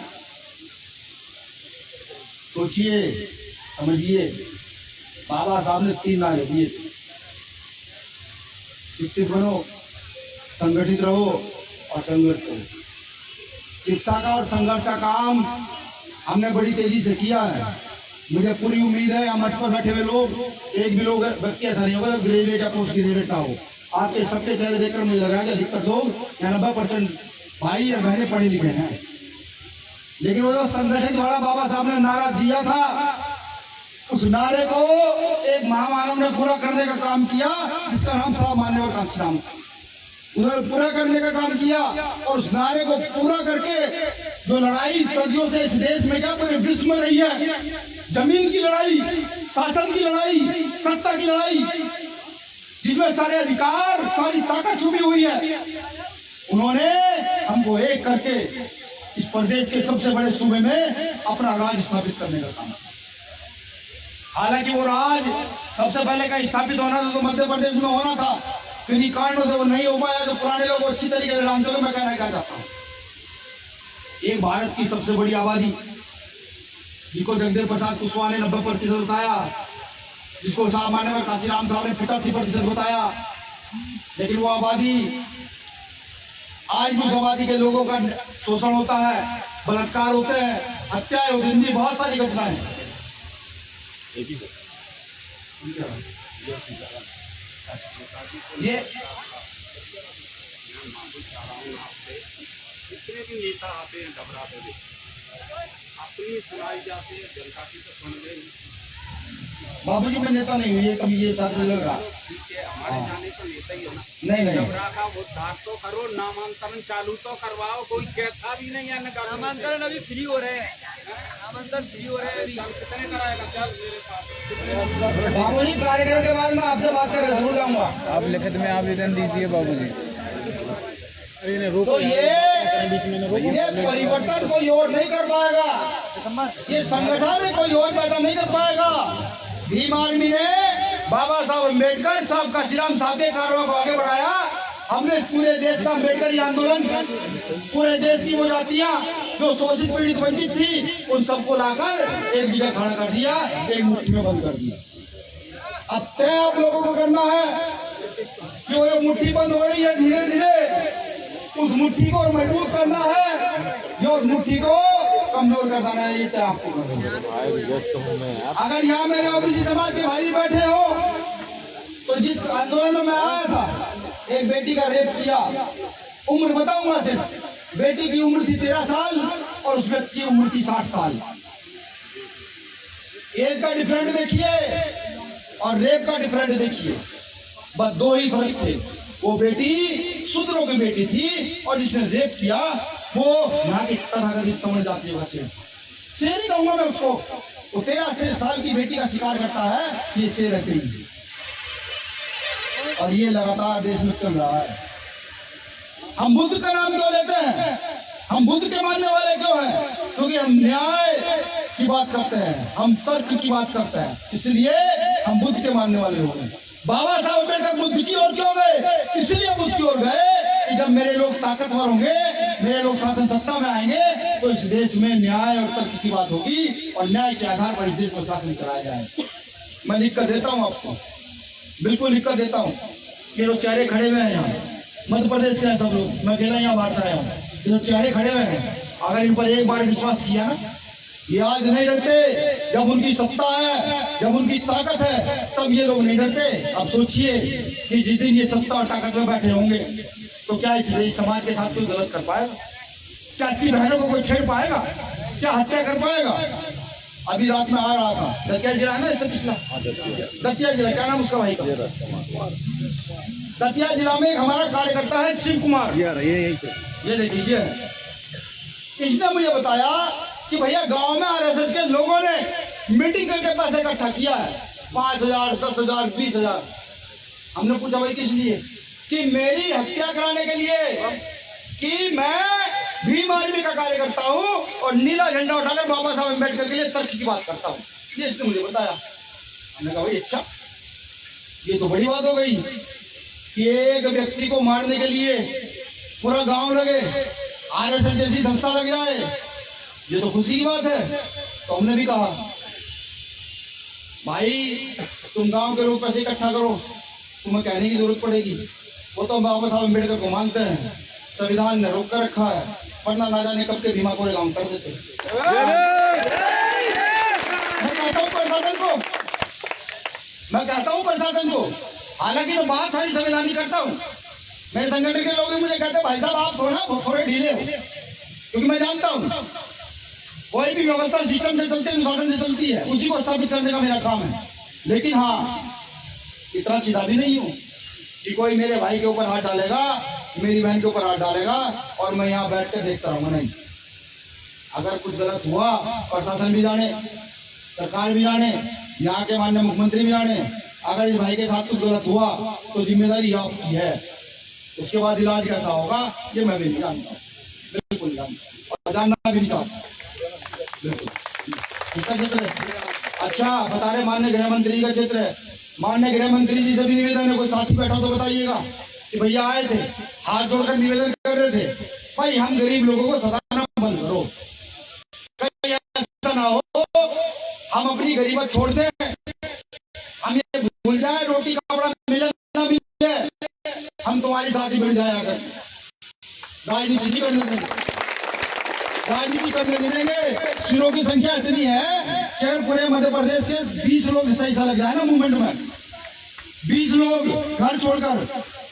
सोचिए, समझिए, बाबा साहब ने 3 नारे दिए थे, शिक्षित बनो, संगठित रहो और संघर्ष करो। शिक्षा का और संघर्ष का काम हमने बड़ी तेजी से किया है। मुझे पूरी उम्मीद है यहाँ मठ पर बैठे हुए लोग, एक भी लोग व्यक्ति ऐसा नहीं होगा ग्रेजुएट या पोस्ट ग्रेजुएट ना हो। आपके सबके चेहरे देखकर मुझे लग रहा है कि अधिकतर लोग या 90% भाई और बहनें पढ़े लिखे हैं। लेकिन वो जो संगठन द्वारा बाबा साहब ने नारा दिया था, उस नारे को एक महामानव ने पूरा करने का काम किया, जिसका नाम साहब मान्यवर कांशीराम था। उन्होंने पूरा करने का काम किया और उस नारे को पूरा करके जो लड़ाई सदियों से इस देश में क्या पूरे विश्व में रही है, जमीन की लड़ाई, शासन की लड़ाई, सत्ता की लड़ाई, जिसमें सारे अधिकार, सारी ताकत छुपी हुई है, उन्होंने हमको एक करके इस प्रदेश के सबसे बड़े सूबे में अपना राज स्थापित करने का काम। हालांकि वो राज सबसे पहले का स्थापित होना था तो मध्य प्रदेश में होना था, किन्हीं कारणों से वो नहीं हो पाया। तो पुराने लोग अच्छी तरीके से जानते हो, मैं कहना क्या चाहता हूँ। एक भारत की सबसे बड़ी आबादी, जिसको जगदेव प्रसाद कुशवाहा ने 90% बताया, जिसको साहब मान्यवर कांशीराम साहब ने 85% बताया, लेकिन वो आबादी आज भी उस आबादी के लोगों का शोषण होता है, बलात्कार होते हैं, हत्याएं होती हैं, बहुत सारी घटनाएं। ये जितने भी नेता आते हैं घबराते हैं, अपनी सुनाई जाती है, जनता की तो सुन ले। बाबूजी मैं नेता नहीं हूँ, ये कभी ये साथ में लग रहा। ठीक है, हमारे जाने तो नेता ही हो ना। नहीं नहीं, घबरा का उद्धार तो करो, नामांतरण चालू तो करवाओ, कोई कहता भी नहीं है। नामांतरण अभी फ्री हो रहे हैं, नामांतरण फ्री हो रहे हैं अभी। कितने कराएगा? चल मेरे साथ। बाबूजी कार्यक्रम के बाद में आपसे बात करके जरूर जाऊंगा। आप लिखित में आवेदन दीजिए बाबूजी। तो ये परिवर्तन कोई और नहीं कर पाएगा, ये संगठन कोई और पैदा नहीं कर पाएगा। भीम आर्मी ने बाबा साहब अम्बेडकर साहब कांशीराम साहब के कार्यों को आगे बढ़ाया। हमने पूरे देश का अम्बेडकरी आंदोलन, पूरे देश की वो जातियां जो शोषित पीड़ित वंचित थी, उन सबको लाकर एक जगह खड़ा कर दिया, एक मुट्ठी में बंद कर दिया। अब तय आप लोगों को करना है कि वो मुट्ठी बंद हो रही है, धीरे धीरे उस मुट्ठी को मजबूत करना है या उस मुट्ठी को कमजोर कर देना है, ये तय आपको करना है। अगर यहाँ मेरे ओबीसी समाज के भाई बैठे हो, तो जिस आंदोलन में मैं आया था, एक बेटी का रेप किया, उम्र बताऊंगा सिर्फ, बेटी की उम्र थी 13 साल और उस व्यक्ति की उम्र थी 60 साल। एज का डिफरेंट देखिए और रेप का डिफरेंट देखिए, बस 2 ही फर्क थे। वो बेटी शूद्रों की बेटी थी और जिसने रेप किया वो यहाँ की तथाकथित समझ जाती होगा शेर ही कहूंगा मैं उसको। वो 13 साल की बेटी का शिकार करता है, ये शेर ऐसे ही, और ये लगातार देश में चल रहा है। हम बुद्ध का नाम क्यों लेते हैं? हम बुद्ध के मानने वाले क्यों हैं? क्योंकि हम न्याय की बात करते हैं, हम तर्क की बात करते हैं, इसलिए हम बुद्ध के मानने वाले हो गए। बाबा साहब अम्बेडकर बुद्ध की ओर क्यों गए? इसलिए बुद्ध की ओर गए कि जब मेरे लोग ताकतवर होंगे, मेरे लोग शासन सत्ता में आएंगे, तो इस देश में न्याय और तर्क की बात होगी और न्याय के आधार पर इस देश में शासन चलाया जाए। मैं लिख कर देता हूँ आपको, बिल्कुल लिख कर देता हूँ। ये लोग चेहरे खड़े हुए हैं यहाँ, मध्य प्रदेश के हैं सब लोग, मैं अकेला यहाँ बात आया हूँ। ये लोग चेहरे खड़े हुए हैं, अगर इन पर एक बार विश्वास किया ना, ये आज नहीं डरते। जब उनकी सत्ता है, जब उनकी ताकत है, तब ये लोग नहीं डरते। अब सोचिए कि जिस दिन ये सत्ता और ताकत में बैठे होंगे, तो क्या इस समाज के साथ कोई गलत कर पाएगा? क्या इसकी बहनों को कोई छेड़ पाएगा? क्या हत्या कर पाएगा? अभी रात में आ रहा था, दतिया जिला है ना, इससे पिछला दतिया जिला, क्या नाम उसका भाई का? दतिया जिला में एक हमारा कार्यकर्ता है शिव कुमार, ये देखिए, इसने मुझे बताया कि भैया गांव में आरएसएस के लोगों ने मीटिंग करके पैसे इकट्ठा किया है, 5,000, 10,000, 20,000। हमने पूछा भाई किस लिए? कि मेरी हत्या कराने के लिए, कि मैं भीम आर्मी का कार्य करता हूँ और नीला झंडा उठाकर बाबा साहब अम्बेडकर के लिए तर्क की बात करता हूँ। ये इसने मुझे बताया। हमने कहा भाई अच्छा, ये तो बड़ी बात हो गई कि एक व्यक्ति को मारने के लिए पूरा गांव लगे, आरएसएस जैसी संस्था लग जाए, ये तो खुशी की बात है। तो हमने भी कहा भाई तुम गांव के लोग पैसे इकट्ठा करो, तुम्हें कहने की जरूरत पड़ेगी, वो तो बाबा साहब अम्बेडकर को मानते हैं, संविधान ने रोक कर रखा है, वरना ना जाने कब के भीमा कोरे काम कर देते। मैं कहता हूँ प्रशासन को, हालांकि मैं बात सारी संविधानिक करता हूँ। मेरे संगठन के लोग भी मुझे कहते हैं भाई साहब आप थोड़े ढीले हो, क्योंकि मैं जानता हूँ कोई भी व्यवस्था सिस्टम से चलती है, अनुशासन से चलती है, उसी को स्थापित करने का मेरा काम है। लेकिन हाँ, इतना सीधा भी नहीं हूँ कि कोई मेरे भाई के ऊपर हाथ डालेगा, मेरी बहन के ऊपर हाथ डालेगा और मैं यहाँ बैठ कर देखता रहूंगा। नहीं, अगर कुछ गलत हुआ प्रशासन भी जाने, सरकार भी जाने, यहाँ के माननीय मुख्यमंत्री भी जाने, अगर इस भाई के साथ कुछ गलत हुआ तो जिम्मेदारी आपकी है। उसके बाद इलाज कैसा होगा ये मैं भी नहीं जानता, बिल्कुल नहीं जानता, और जानना भी नहीं चाहता। बिल्कुल किसका क्षेत्र है? अच्छा बता रहे माननीय गृह मंत्री का क्षेत्र है। माननीय गृह मंत्री जी से भी निवेदन है, कोई साथी बैठा तो बताइएगा कि भैया आए थे, हाथ जोड़कर निवेदन कर रहे थे, भाई हम गरीब लोगों को सताना बंद करो। कहीं ऐसा ना हो हम अपनी गरीबत छोड़ दें, हम ये भूल जाए रोटी कपड़ा मिलना भी है, हम तुम्हारी साथी बढ़ जाए। अगर राजनीति नहीं करने देंगे, राजनीति करने नहीं देंगे। सिरों की संख्या इतनी है कि अगर पूरे मध्य प्रदेश के 20 लोग सही सा लग जाए ना मूवमेंट में, 20 लोग घर छोड़कर,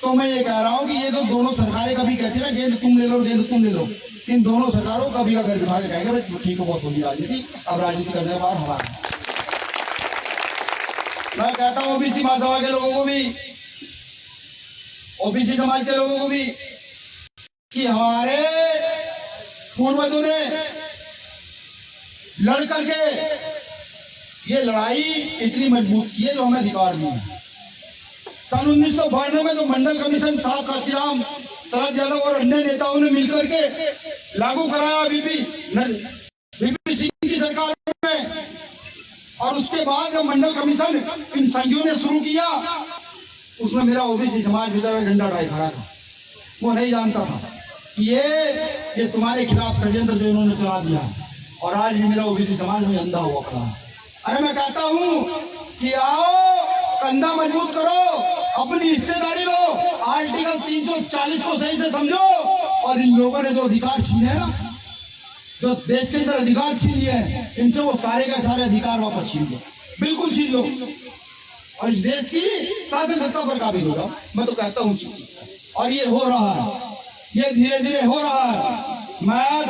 तो मैं ये कह रहा हूँ कि ये तो दोनों सरकारें कभी कहती है ना गेंद तुम ले लो गेंद तुम ले लो, इन दोनों सरकारों कभी का घर बिठा के कहेंगे भाई ठीक है बहुत होगी राजनीति, अब राजनीति करने के बाद हमारा। मैं कहता हूँ ओबीसी महासभा के लोगों को भी, ओबीसी समाज के लोगों को भी, कि हमारे पूर्वजों ने लड़ करके ये लड़ाई इतनी मजबूत की है जो हमें अधिकार दिए। सन 1992 में जो मंडल कमीशन साहब काशीराम, शरद यादव और अन्य नेताओं ने मिलकर के लागू कराया वीपी सिंह की सरकार में, और उसके बाद जो मंडल कमीशन इन संघियों ने शुरू किया, उसमें मेरा ओबीसी समाज भीतर झंडा उठाए खड़ा था। वो नहीं जानता था कि ये तुम्हारे खिलाफ षड्यंत्र जो इन्होंने चला दिया, और आज भी मेरा ओबीसी समाज में अंधा हुआ खड़ा है। अरे मैं कहता हूँ कि आओ कंधा मजबूत करो, अपनी हिस्सेदारी लो, आर्टिकल 340 को सही से समझो, और इन लोगों ने जो अधिकार छीने हैं ना, जो देश के अंदर अधिकार छीन लिए हैं, इनसे वो सारे का सारे अधिकार वापस छीन लो, बिल्कुल छीन लो, और इस देश की शासन सत्ता पर काबिज होगा। मैं तो कहता हूँ और ये हो रहा है, ये धीरे धीरे हो रहा है। मैं आया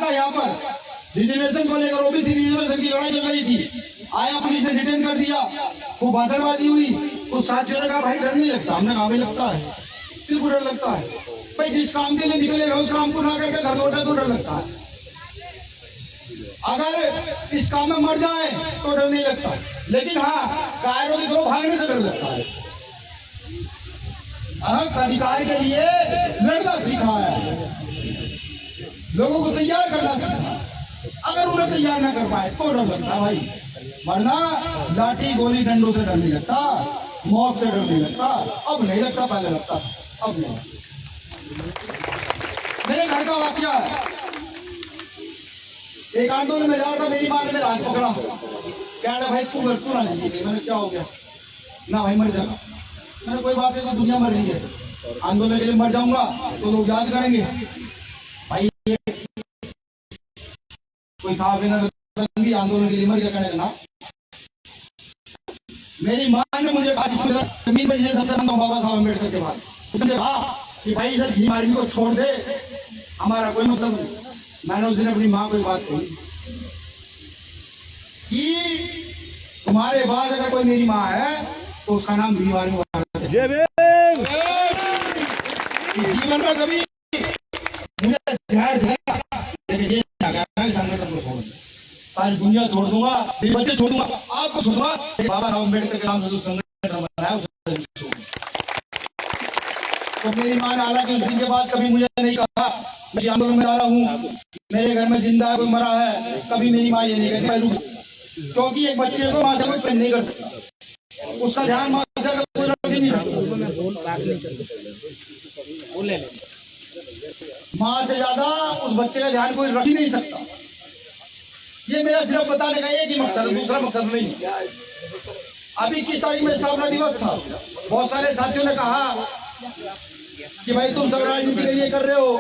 था यहाँ पर रिजर्वेशन को लेकर, ओबीसी रिजर्वेशन की लड़ाई चल रही थी, आया पुलिस ने डिटेन कर दिया, खूब भाषणबाजी हुई, तो साथियों ने कहा भाई डर नहीं लगता? हमने कहा भाई लगता है, बिल्कुल डर लगता है भाई, जिस काम के लिए निकले उस काम को ना करके घर लौटे तो डर लगता है, अगर इस काम में मर जाए तो डर नहीं लगता, लेकिन हाँ कायरों की तरफ भागने से डर लगता है। हक अधिकार के लिए लड़ना सीखा है, लोगों को तैयार करना सीखा, अगर उन्हें तैयार ना कर पाए तो डर लगता है भाई, वरना लाठी गोली डंडों से डर नहीं लगता, मौत से डर नहीं लगता। अब नहीं लगता, पहले लगता था, अब नहीं। मेरे घर का वाकया है, एक आंदोलन में जा रहा था, मेरी मां ने मेरा हाथ पकड़ा, कह रहा भाई तू घर क्यों ना लीजिए? मैंने क्या हो गया? ना भाई मर जाएगा। मैंने कोई बात नहीं, तो दुनिया मर रही है, आंदोलन के लिए मर जाऊंगा तो लोग याद करेंगे भाई ये कोई था बिना आंदोलन के लिए मर गया, करेगा ना। मेरी मां ने मुझे कहा जमीन पर जिसे सबसे मानता हूं बाबा साहब अम्बेडकर के बाद, उसने कहा कि भाई सर भीम आर्मी को छोड़ दे, हमारा कोई मतलब नहीं। मैंने उस दिन अपनी मां को एक बात कही कि तुम्हारे बाद अगर कोई मेरी मां है तो उसका नाम भीम आर्मी। जीवन में कभी मुझे ध्यान दिया, लेकिन ये संगठन को छोड़ दूंगा, सारी दुनिया छोड़ दूंगा, मेरे बच्चे छोड़ दूंगा, आपको छोड़ दूंगा, बाबा साहब अम्बेडकर के नाम से जो संगठन बनाया उसे छोड़ दूंगा। तो मेरी माँ ने हालांकि उस दिन के बाद कभी मुझे नहीं कहा मैं आंदोलन में आ रहा हूँ, मेरे घर में जिंदा है कोई मरा है, कभी मेरी माँ ये नहीं कहती मैं रुक, क्योंकि एक बच्चे को माँ से कोई प्रेम नहीं कर सकता, उसका ध्यान माँ से कोई रख ही नहीं सकता, माँ से ज्यादा उस बच्चे का ध्यान कोई रख ही नहीं सकता। ये मेरा सिर्फ बताने का एक ही मकसद है, दूसरा मकसद नहीं। अभी 21 तारीख में स्थापना दिवस था, बहुत सारे साथियों ने कहा कि भाई तुम सब राजनीति के लिए कर रहे हो,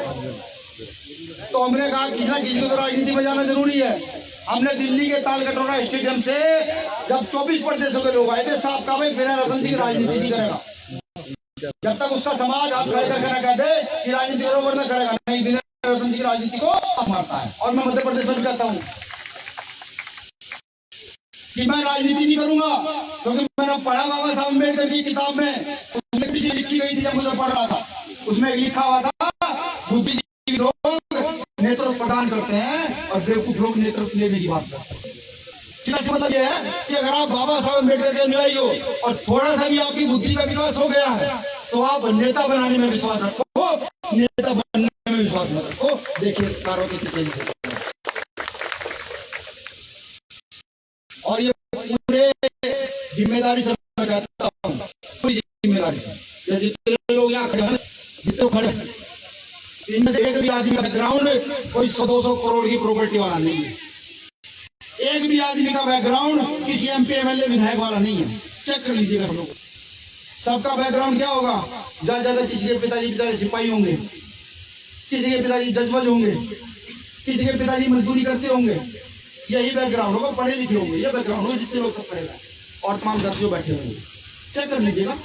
तो हमने कहा किसी ना किसी को तो राजनीति में जाना जरूरी है। हमने दिल्ली के तालकटोरा स्टेडियम से जब 24 प्रदेशों के लोग आए थे, साहब का भाई बिना रतन सिंह राजनीति नहीं करेगा, जब तक उसका समाज हाथ खड़े करके ना कहते कि राजनीति करो वरना करेगा नहीं, बिना रतन सिंह राजनीति को मारता है। और मैं मध्य प्रदेश में कहता हूँ कि मैं राजनीति नहीं करूंगा, क्योंकि मैंने पढ़ा बाबा साहब अम्बेडकर की किताब में, उसमें किसी लिखी गई थी जब मुझे पढ़ रहा था, उसमें लिखा हुआ था बुद्धिजीवी लोग नेतृत्व प्रदान करते हैं और बेवकूफ लोग नेतृत्व लेने की बात करते हैं। सीधा मतलब यह है कि अगर आप बाबा साहब अम्बेडकर के अनुयायी हो और थोड़ा सा भी आपकी बुद्धि का विकास हो गया है तो आप नेता बनाने में विश्वास रखो, नेता बनने में विश्वास मत रखो। देखिए कारों के तरीके से, और ये पूरे जिम्मेदारी से मैं कहता हूँ, पूरी जिम्मेदारी से, जितने लोग यहाँ खड़े हैं, जितने खड़े हैं, इनमें से एक भी आदमी का बैकग्राउंड कोई 100-200 करोड़ की प्रॉपर्टी वाला नहीं है, एक भी आदमी का बैकग्राउंड किसी एमपी एमएलए विधायक वाला नहीं है। चेक कर लीजिएगा सब लोग, सबका बैकग्राउंड क्या होगा, ज्यादा ज्यादा किसी के पिताजी सिपाही होंगे, किसी के पिताजी जज होंगे, किसी के पिताजी मजदूरी करते होंगे, यही बैकग्राउंड होगा, पढ़े लिखे होंगे, ये बैकग्राउंड होगा जितने लोग सब पढ़ेगा, और तमाम साथियों बैठे होंगे, चेक कर लीजिएगा।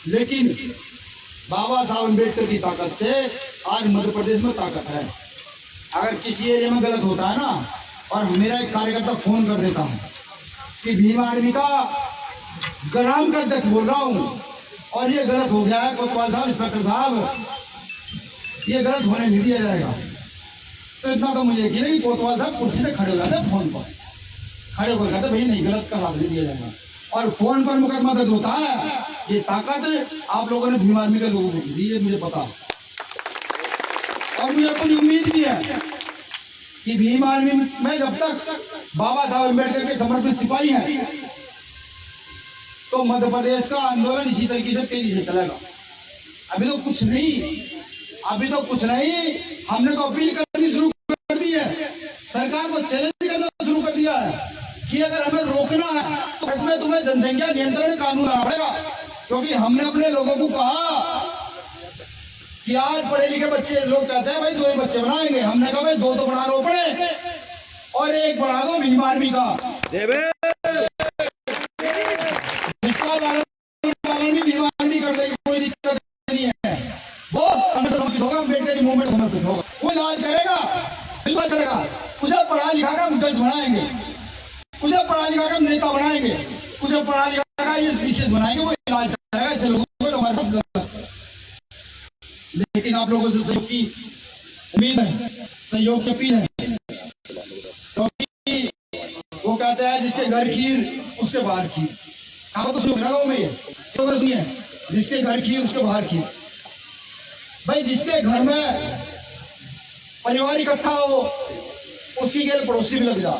लेकिन बाबा साहब अम्बेडकर की ताकत से आज मध्य प्रदेश में ताकत है। अगर किसी एरिया में गलत होता है ना, और मेरा एक कार्यकर्ता फोन कर देता है कि भीम आर्मी का ग्राम का अध्यक्ष बोल रहा हूँ और ये गलत हो गया है, कोतवाल साहब, इंस्पेक्टर साहब, ये गलत होने नहीं दिया जाएगा, तो इतना तो मुझे यकीन है कि कोतवाल साहब कुर्सी से खड़े हो जाते, फोन पर खड़े होकर कहते भाई नहीं, गलत का साथ नहीं दिया जाएगा, और फोन पर मुकदमा दर्ज होता है। ये ताकत आप लोगों ने भीम आर्मी के लोगों को दी है, मुझे पता, और मुझे पूरी उम्मीद भी है कि भीम आर्मी में जब तक बाबा साहब अम्बेडकर के समर्पित सिपाही हैं तो मध्य प्रदेश का आंदोलन इसी तरीके से तेजी से चलेगा। अभी तो कुछ नहीं, हमने तो अपील करनी शुरू कर दी है, सरकार को चैलेंज करना शुरू कर दिया है कि अगर हमें रोकना है तो इसमें तुम्हें जनसंख्या नियंत्रण कानून लाना पड़ेगा, क्योंकि हमने अपने लोगों को कहा कि आज पढ़े लिखे बच्चे लोग कहते हैं भाई 2 ही बच्चे बनाएंगे, हमने कहा भाई 2 तो बना लो पड़े और 1 बना दो भीम आर्मी का, इसका पालन भी भीम आर्मी कर देगी, कोई दिक्कत नहीं है, वो समर्पित होगा, अम्बेडकर मूवमेंट समर्पित होगा, वो इलाज करेगा, बिल्कुल करेगा, उसे पढ़ा लिखा कर जज बनाएंगे, उसे पढ़ा लिखा कर नेता बनाएंगे, उसे पढ़ा लिखा कर ये विशेष बनाएंगे, वो इलाज करेगा ऐसे लोगों को हमारे साथ गलत। लेकिन आप लोगों से सहयोग की उम्मीद है, सहयोग की अपील है, क्योंकि वो कहते हैं जिसके घर खीर उसके बाहर खीर, कहा तो सुनो में ये तो सुनिए, जिसके घर खीर उसके बाहर खीर। भाई जिसके घर में परिवार इकट्ठा हो उसकी गेल पड़ोसी भी लग जा,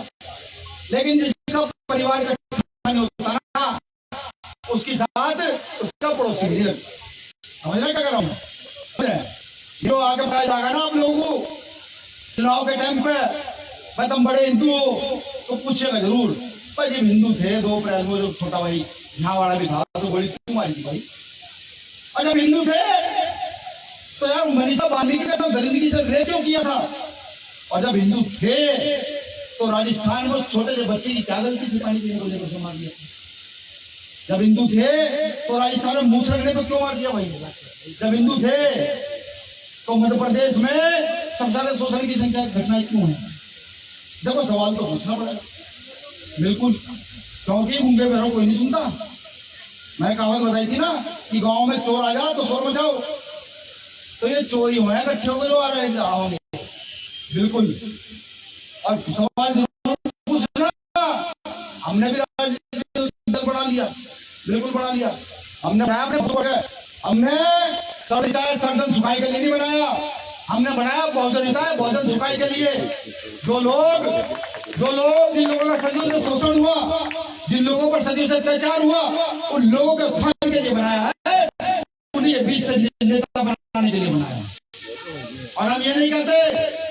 लेकिन जिसका परिवार इकट्ठा नहीं होता ना उसकी साथ उसका पड़ोसी भी नहीं लगता। समझ रहे क्या कर रहा हूँ? जो आगे बताया जाएगा ना आप लोगों को चुनाव के टाइम पे, भाई तुम बड़े हिंदू हो तो पूछेगा जरूर, भाई जब हिंदू थे 2 अप्रैल को जो छोटा भाई यहाँ वाला भी था तो बड़ी क्यों मारी थी भाई, और जब हिंदू थे तो यार मनीषा वाल्मीकि का तो दरिंदगी से रेप क्यों किया था, और जब हिंदू थे तो राजस्थान में छोटे से बच्चे की क्या गलती थी पानी पीने को लेकर मार दिया, जब हिंदू थे तो राजस्थान में मूछ रखने पर क्यों मार दिया भाई, जब हिंदू थे तो मध्य प्रदेश में सबसे ज्यादा शोषण की संख्या घटनाएं क्यों है? देखो सवाल तो पूछना पड़ेगा, बिल्कुल, क्योंकि गूंगे बहरों कोई नहीं सुनता। मैंने कहावत बताई थी ना कि गांव में चोर आ जाए तो शोर मचाओ, तो ये चोरी हुए हैं इकट्ठे होकर जो आ रहे हैं आओगे बिल्कुल। और सवाल पूछना, हमने भी राजनीतिक दल बना लिया, बिल्कुल बना लिया। हमने बनाया हमने सब रिटायर सर्जन सुखाई के लिए नहीं बनाया, हमने बनाया बहुजन हिताय बहुजन सुखाई के लिए। जो लोग जिन लोगों का सदियों से शोषण हुआ, जिन लोगों पर सदियों से अत्याचार हुआ, उन लोगों के उत्थान के लिए बनाया है, उन्हें बीच से नेता बनाने के लिए बनाया। और हम ये नहीं कहते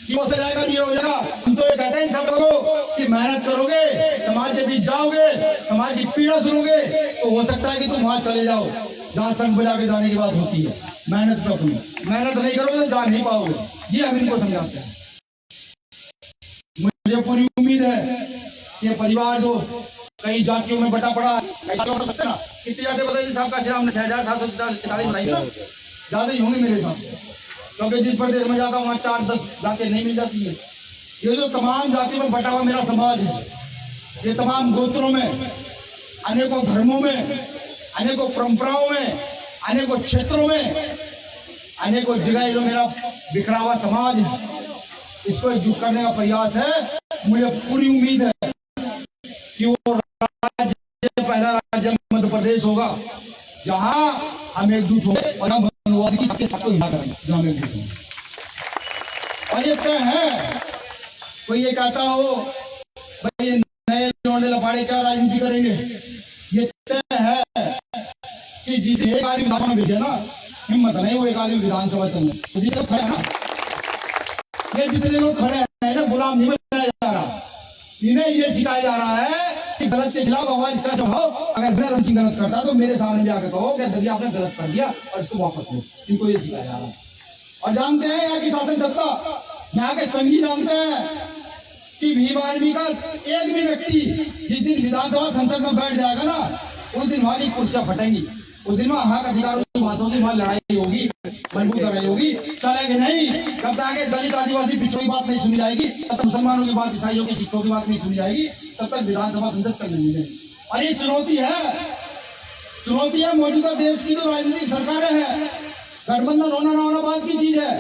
कि वो जाएगा नहीं हो जाएगा, हम तो ये कहते हैं सब लोगों कि मेहनत करोगे, समाज के बीच जाओगे, समाज की पीड़ा सुनोगे, तो हो सकता है कि तुम वहां चले जाओ जहां संग बजा के जाने की बात होती है। मेहनत करो, मेहनत नहीं करोगे तो जा नहीं पाओगे। ये हम इनको समझाते हैं। मुझे पूरी उम्मीद है कि परिवार जो कई जातियों में बटा पड़ा, कितनी जाते बताइए साहब का श्राम 6743 बनाई ना, ज्यादा ही होंगे मेरे हिसाब से, क्योंकि जिस प्रदेश में जाता हूँ वहाँ 4-10 जाति नहीं मिल जाती है। ये जो तमाम जातियों में बटा हुआ मेरा समाज है, ये तमाम गोत्रों में, अनेकों धर्मों में, अनेकों परंपराओं में, अनेकों क्षेत्रों में, अनेकों जगह जो मेरा बिखरा हुआ समाज है, इसको एकजुट करने का प्रयास है। मुझे पूरी उम्मीद है कि वो राज्य पहला राज्य मध्य प्रदेश होगा जहां हम एकजुट होंगे और हम मनोवादी को हिला करेंगे, जहां हम एकजुट होंगे। और ये तय है, कोई ये कहता हो भाई ये नए लौंडे लफाड़े क्या राजनीति करेंगे, ये तय है कि जिसे एक आदमी विधानसभा में भेजे ना, हिम्मत नहीं वो एक आदमी विधानसभा चलने, तो जितने खड़े हैं ना, ये जितने लोग खड़े हैं ना, गुलाम नहीं बनाया जा रहा, इन्हें ये सिखाया जा रहा है कि गलत के खिलाफ आवाज कैसे उठाओ। अगर बिना रणसिंह गलत करता तो मेरे सामने जाकर कहो कि दरिया आपने गलत कर दिया और इसको वापस लो। इनको ये सिखाया जा रहा है। और जानते हैं यहाँ की शासन सत्ता, यहाँ के संघी जानते हैं कि भीम आर्मी का एक भी व्यक्ति जिस दिन विधानसभा संसद में बैठ जाएगा ना, उस दिन वहां की कुर्सियां फटेंगी, उस दिन वहां हक अधिकारों की बात होगी, वहां लड़ाई होगी, मजबूत लड़ाई होगी। चलेगी नहीं, जब तक दलित आदिवासी पिछड़ों की बात नहीं सुनी जाएगी, तब तक मुसलमानों की बात, ईसाइयों की, सिखों की बात नहीं सुनी जाएगी, तब तक विधानसभा संसद चलने नहीं देगी। और ये चुनौती है मौजूदा देश की जो राजनीतिक सरकारें हैं। गठबंधन होना ना होना बात की चीज है,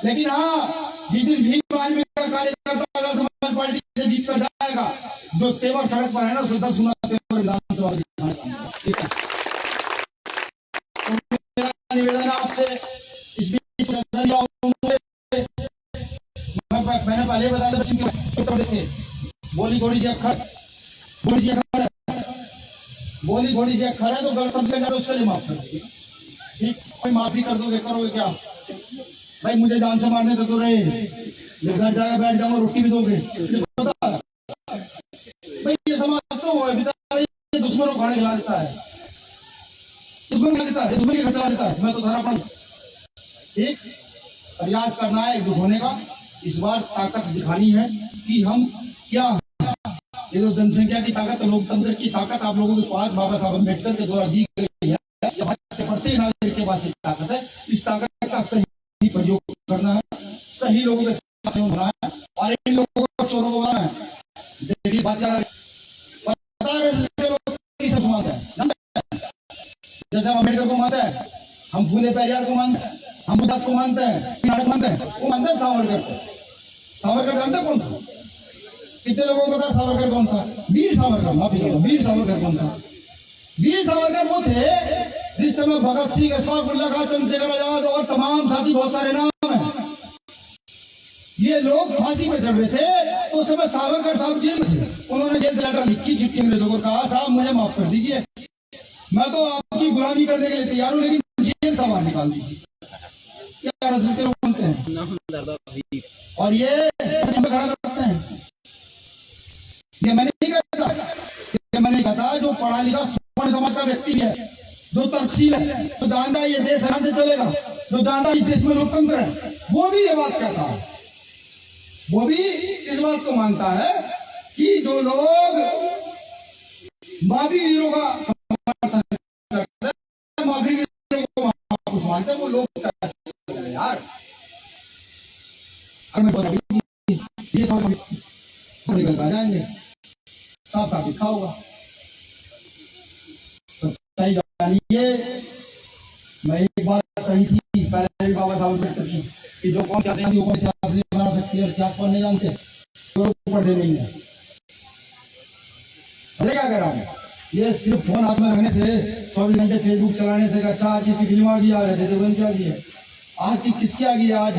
लेकिन हाँ जिस दिन भीम आर्मी का कार्यकर्ता समाज पार्टी से जीत कर जाएगा, जो तेवर सड़क पर है ना, उसको 10 गुना तेवर विधानसभा निवेदन आपसे। इस बीच मैंने पहले बताया था उत्तर प्रदेश के बोली थोड़ी सी अक्खर है, तो गलत शब्द जाए उसके लिए माफ कर दीजिए, ठीक, कोई माफी कर दोगे, करोगे क्या भाई, मुझे जान से मारने तो रहे, घर जाकर बैठ जाऊंगा, रोटी भी दोगे भाई। ये समाज तो वो है बेचारे, दुश्मनों को खाने खिला देता है, दुश्मनी का चला देता है। मैं तो धरा पड़ा, एक प्रयास करना है एकजुट होने का, इस बार ताकत दिखानी है कि हम क्या हैं। ये जो जनसंख्या की ताकत, लोकतंत्र की ताकत आप लोगों के पास बाबा साहब अम्बेडकर के द्वारा दी गई है, प्रत्येक नागरिक के पास एक ताकत है। इस ताकत का सही प्रयोग करना है, सही लोगों के साथ होना है और इन लोगों को चोरों को बनाना है। देखिए बात क्या पता है, सब समाज है, जैसे हम अम्बेडकर को मानते हैं, हम फूले पेरियार को मानते हैं, हम बुद्धास को मानते हैं, नानक मानते हैं, वो मानते हैं सावरकर को। सावरकर जानते कौन था? कितने लोगों को पता सावरकर कौन था? वीर सावरकर, माफी करो, वीर सावरकर कौन था? वीर सावरकर वो थे जिस समय भगत सिंह, अशफाक उल्ला खां, चंद्रशेखर आजाद और तमाम साथी, बहुत सारे नाम हैं, ये लोग फांसी पे चढ़ रहे थे, तो उस समय सावरकर साहब जेल में थे। उन्होंने जेल से लेटर लिखी, चिट्ठी अंग्रेजों को, कहा साहब मुझे माफ कर दीजिए, मैं तो आपकी गुलामी करने के लिए तैयार हूं, लेकिन जेल से बाहर निकाल दीजिए। क्या रजिस्टर मानते हैं और ये खड़ा करते हैं। ये मैंने नहीं कहता, जो पढ़ा लिखा समाज का व्यक्ति भी है, जो तर्कशील है, जो जानता है ये देश आराम से चलेगा, जो जानता है इस देश में लोकतंत्र है, वो भी ये बात कहता है, वो भी इस बात को मानता है कि जो लोग माफी वीरों का समर्थन करते हैं, माफी वीरों को वापस मानते हैं, वो लोग कैसे यार। ये सब निकल कर जाएंगे, साफ साफ लिखा होगा। सही जानिए, मैं एक बात कही थी पहले भी बाबा साहब अम्बेडकर की कि जो कौन चाहते हैं वो इतिहास नहीं बना सकती है, इतिहास पर नहीं जानते तो पढ़ते नहीं है। अरे क्या कर रहा है ये सिर्फ फोन हाथ में रखने से 24 घंटे फेसबुक चलाने से अच्छा आज किसकी फिल्म आ गई, आ रहे थे क्या की है आज की किसकी आ गई है, आज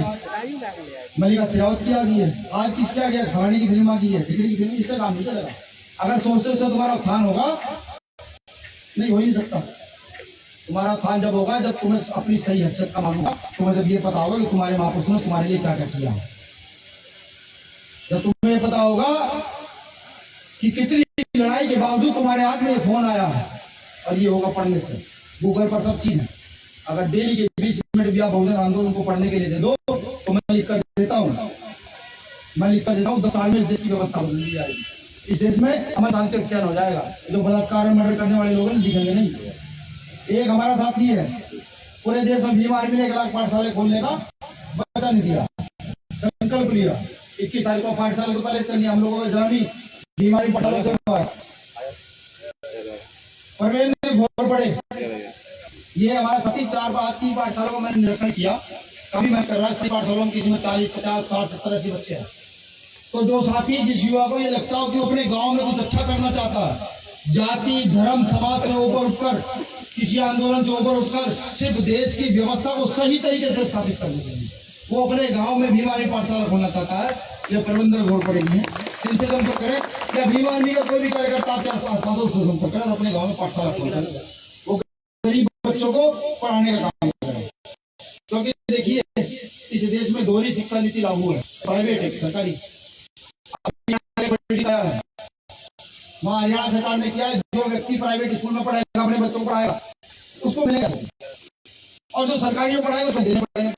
मलिका शेरावत की आ गई है, आज किसकी आ गई है, फलाने की फिल्म आ गई है, टिकड़ी की फिल्म। इससे काम नहीं चलेगा। अगर सोचते हो तुम्हारा उत्थान होगा, नहीं हो ही नहीं सकता। तुम्हारा उत्थान जब होगा जब तुम्हें अपनी सही हैसियत का मालूम होगा, तुम्हें जब ये पता होगा कि तुम्हारे महापुरुषों ने तुम्हारे लिए क्या क्या किया, जब तुम्हें ये पता होगा कि कितनी लड़ाई के बावजूद तुम्हारे हाथ में ये फोन आया है। और ये होगा पढ़ने से, गूगल पर सब चीज है। अगर डेली के 20 मिनट भी आप बहुजन आंदोलन को पढ़ने के लिए दे दो तो मैं लिख कर देता हूँ, मैं लिख कर देता हूँ 10 साल में इस देश की व्यवस्था बदल दी जाएगी। इस देश में अमन शांति चयन हो जाएगा। जो बलात्कार मर्डर करने वाले लोग दिखेंगे नहीं। एक हमारा साथी है पूरे देश में भीम आर्मी ने 1 लाख पाठशाला खोलने का वचन नहीं दिया, संकल्प लिया। 21 तारीख को पाठशाला तो पहले चलिए हम लोगों का जन्म बीमारी पाठशाला से हुआ है। परवेंद्र घोर पड़े ये हमारा साथी 4 पाठशालों को मैंने निरीक्षण किया, कभी मैं कर रहा है पाठशालों में किसी में 40, 50, 60, 70, 80 बच्चे हैं। तो जो साथी जिस युवा को ये लगता हो कि वो अपने गांव में कुछ अच्छा करना चाहता है, जाति धर्म समाज से ऊपर उठकर, किसी आंदोलन से ऊपर उठकर सिर्फ देश की व्यवस्था को सही तरीके से स्थापित करने के लिए वो अपने गांव में भीम आर्मी पाठशाला खोलना चाहता है, ये परविंदर घोर पड़ेगी है। इनसे संपर्क करें या भीम आर्मी का कोई भी कार्यकर्ता आपके आसपास उससे संपर्क करें और अपने गाँव में पाठशाला खोलें, वो गरीब बच्चों को पढ़ाने का काम करें। क्योंकि देखिए इस देश में दोहरी शिक्षा नीति लागू है, प्राइवेट एक सरकारी। है वहाँ हरियाणा सरकार ने किया है, जो व्यक्ति प्राइवेट स्कूल में पढ़ाएगा अपने बच्चों को पढ़ाएगा उसको मिलेगा, और जो सरकारी में पढ़ाएगा उसको देने पड़ेगा।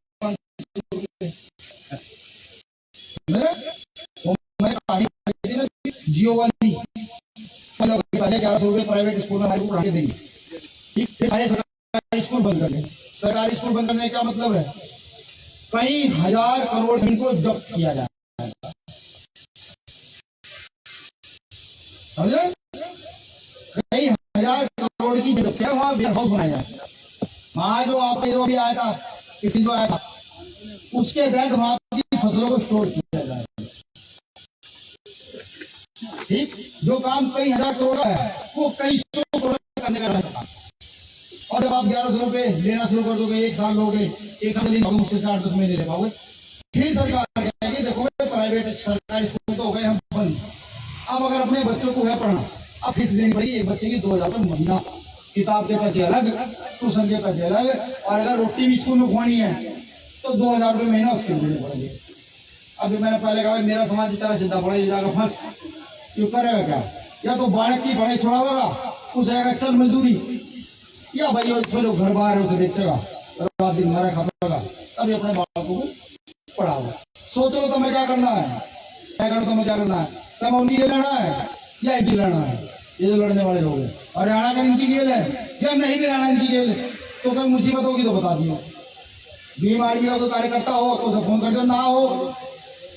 जियो वाली 1100 रुपए प्राइवेट स्कूल में हमारे को पढ़ा के देंगे, ठीक। सारे सरकारी स्कूल बंद कर देंगे। सरकारी स्कूल बंद करने का मतलब है कई हजार करोड़ इनको जब्त किया जाएगा, कई हजार करोड़ की जब्त है। वहां वेयर हाउस बनाया जाए, वहां जो आपका जो भी आया था किसी जो आया था उसके तहत वहां की फसलों को स्टोर किया जाए, ठीक। जो काम कई हजार करोड़ का है वो कई सौ करोड़ करने का रहता। और जब आप 1100 रुपए लेना शुरू कर दोगे, 1 साल लोगे, 1 साल से नहीं मुश्किल से 8-10 महीने ले पाओगे, फिर सरकार कहेगी देखो प्राइवेट सरकारी स्कूल तो हो गए हम बंद, अब अगर अपने बच्चों को है पढ़ना अब फीस देनी पड़ेगी। एक बच्चे की 2000 रुपये महीना, किताब के पैसे अलग, ट्यूशन के पैसे अलग, और अगर रोटी भी स्कूल में खुआनी है तो 2000 रुपये महीना उसके देने पड़ेंगे। अभी मैंने पहले कहा मेरा समाज बेचारा सीधा पड़ा जाकर फंस, क्यों करेगा क्या? या तो बालक की पढ़ाई छुड़ावेगा, उसे आएगा चल मजदूरी, या भाई उसमें जो घर बार है उसे बेचेगा, रात दिन मारा खाएगा, तभी अपने बालकों को पढ़ाओ। सोचो तो मैं क्या करना है, क्या करो तो मैं क्या करना है, तब उनकी गेल लड़ना है या इनकी लड़ना है, ये जो लड़ने वाले लोग हैं। और हरियाणा का इनकी गेल है या नहीं भी हरियाणा इनकी गेल है, तो कोई मुसीबत होगी तो बता दियो। भीम आर्मी का कोई कार्यकर्ता हो तो उसे फोन कर दो, ना हो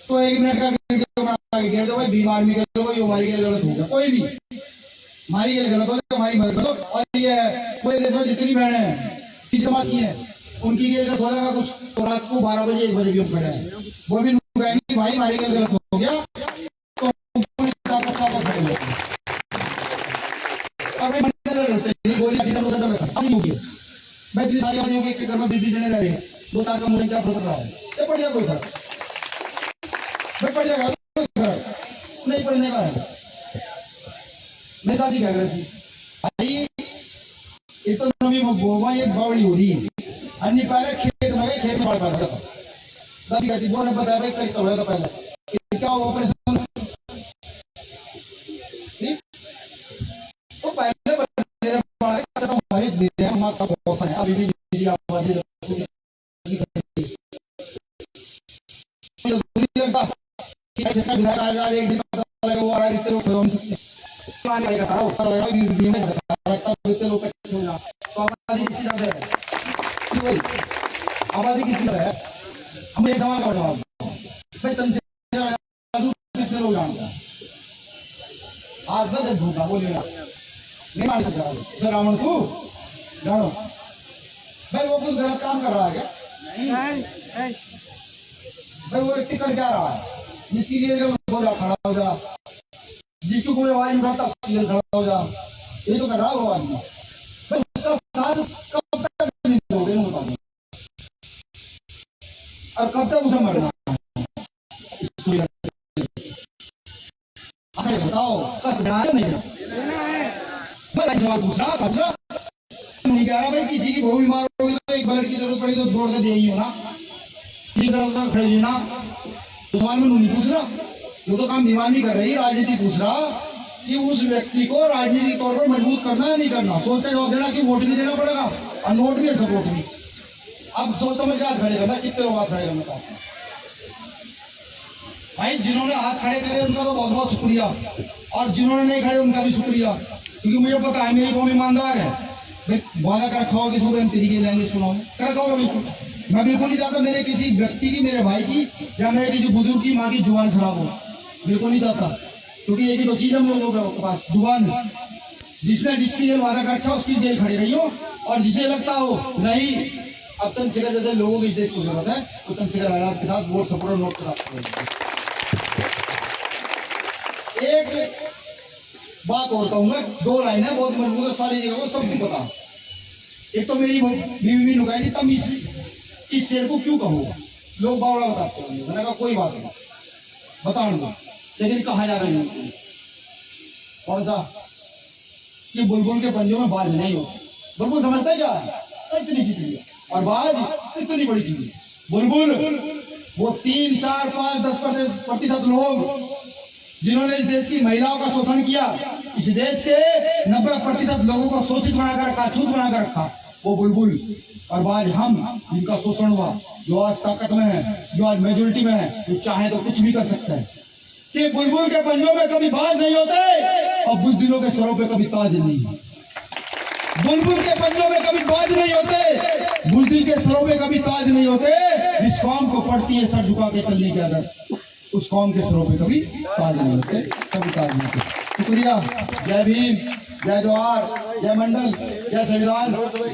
तो 1 मिनट का वीडियो बना के भेज दो, भाई भीम आर्मी के लोग ये हमारी गेल गलत हो गया, कोई भी हमारी गेल गलत हो गया हमारी मदद करो। और ये पूरे देश में जितनी बहनें हैं किस समाज की हैं उनकी गेल गलत हो जाएगा कुछ तो रात को 12 बजे 1 बजे भी हम खड़े हैं, वो भी कहेंगे भाई हमारी गेल गलत हो गया, तो पूरी ताकत खड़े होगी। मैं इतनी सारी आदमी होगी घर में 20 जने रह रहे हैं, 2-4 का मुझे क्या फर्क रहा है, ये पड़ जाएगा कोई फर्क, पड़ जाएगा नहीं पढ़ने का है। मैं दादी कह रही थी भाई एक तो नवी बोवा ये बावड़ी हो रही है, अन्य पहले खेत में गए, खेत में बाढ़ था। दादी कहती वो ने बताया भाई करीब हो रहा था पहले क्या ऑपरेशन, ठीक। तो पहले माता बहुत है अभी भी आबादी विधायक एक दिन पता लगा वो आ रहे लोग खड़े हो सकते तो आबादी किसकी ज्यादा है, आबादी किसकी ज्यादा है। हम एक सवाल का जवाब भाई चंद्रशेखर कितने लोग जानते हैं, आज बस झूठा बोलिएगा नहीं मान सकता सर रावण को जानो भाई वो कुछ गलत काम कर रहा है क्या, भाई वो व्यक्ति कर क्या रहा है? जिसकी लिए हो जा, खड़ा हो जा, जिसको कोई आवाज नहीं उठाता उसके लिए खड़ा हो जा, ये तो कर रहा है वो आदमी। भाई उसका साथ कब तक नहीं दोगे ना, बता दो, और कब तक उसे मरना है? बताओ कस नहीं मैं सवाल पूछ रहा समझ रहा नहीं कह रहा भाई किसी की बहुत बीमार होगी तो एक ब्लड की जरूरत पड़ी तो दौड़ कर देगी हो ना, किसी तरह खड़े हुई ना, तो सवाल में नहीं पूछ रहा। वो तो काम बीमार नहीं कर रही, राजनीति पूछ रहा कि उस व्यक्ति को राजनीतिक तौर पर मजबूत करना है नहीं करना। सोच कर जवाब देना कि वोट भी देना पड़ेगा और नोट भी और सपोर्ट भी। अब सोच समझ के हाथ खड़े करना, कितने लोग हाथ खड़े करना चाहते हैं? भाई जिन्होंने हाथ खड़े करे उनका तो बहुत बहुत शुक्रिया, और जिन्होंने नहीं खड़े उनका भी शुक्रिया, क्योंकि मुझे पता है मेरी कौम ईमानदार है। भाई वादा कर रखा होगा कि सुबह हम तरीके लेंगे, सुनाओ कर रखा होगा बिल्कुल। मैं बिल्कुल नहीं चाहता मेरे किसी व्यक्ति की, मेरे भाई की या मेरे किसी बुजुर्ग की माँ की जुबान खराब हो, बिल्कुल नहीं चाहता, क्योंकि एक ही तो चीज हम लोगों के पास जुबान। जिसने जिसकी जेल वादा कर रखा उसकी जेल खड़ी रही हो, और जिसे लगता हो नहीं अब चंद्रशेखर जैसे लोगों की इस देश को जरूरत है तो चंद्रशेखर आजाद के साथ वोट सपोर्ट नोट के साथ। एक बात और कहूंगा, दो लाइन है बहुत मजबूत है, सारी जगह को सबको पता। एक तो मेरी बीवी भी नुकाई थी, तब इस शेर को क्यों कहो, लोग बावड़ा बताते होंगे, मैंने कहा कोई बात नहीं बता दो, लेकिन कहा जा रही है कौन सा कि बुलबुल के पंजों में बाज नहीं होती। बुलबुल समझता है क्या है? इतनी सी चीज, और बाज इतनी बड़ी चीज। बुलबुल वो 3, 4, 5, 10% लोग जिन्होंने इस देश की महिलाओं का शोषण किया, इस देश के 90% लोगों को शोषित बनाकर रखा, छूत बनाकर रखा, वो बुलबुल और बाज हम, जिनका शोषण हुआ, जो आज ताकत में है, जो आज मेजोरिटी में है, जो चाहे तो कुछ भी कर सकता है। कि बुलबुल के पंजों में कभी बाज नहीं होते और बुज़दिलों के सरों पे कभी ताज नहीं। बुलबुल के पंजों में कभी बाज नहीं होते, बुज़दिल के सरों पे कभी ताज नहीं होते। जिस कौम को पड़ती है सर झुका के चलने की आदत, उस कौम के सरों पे कभी ताज नहीं होते, कभी ताज नहीं होते। शुक्रिया। जय भीम, जय जवाहर, जय मंडल, जय संविधान।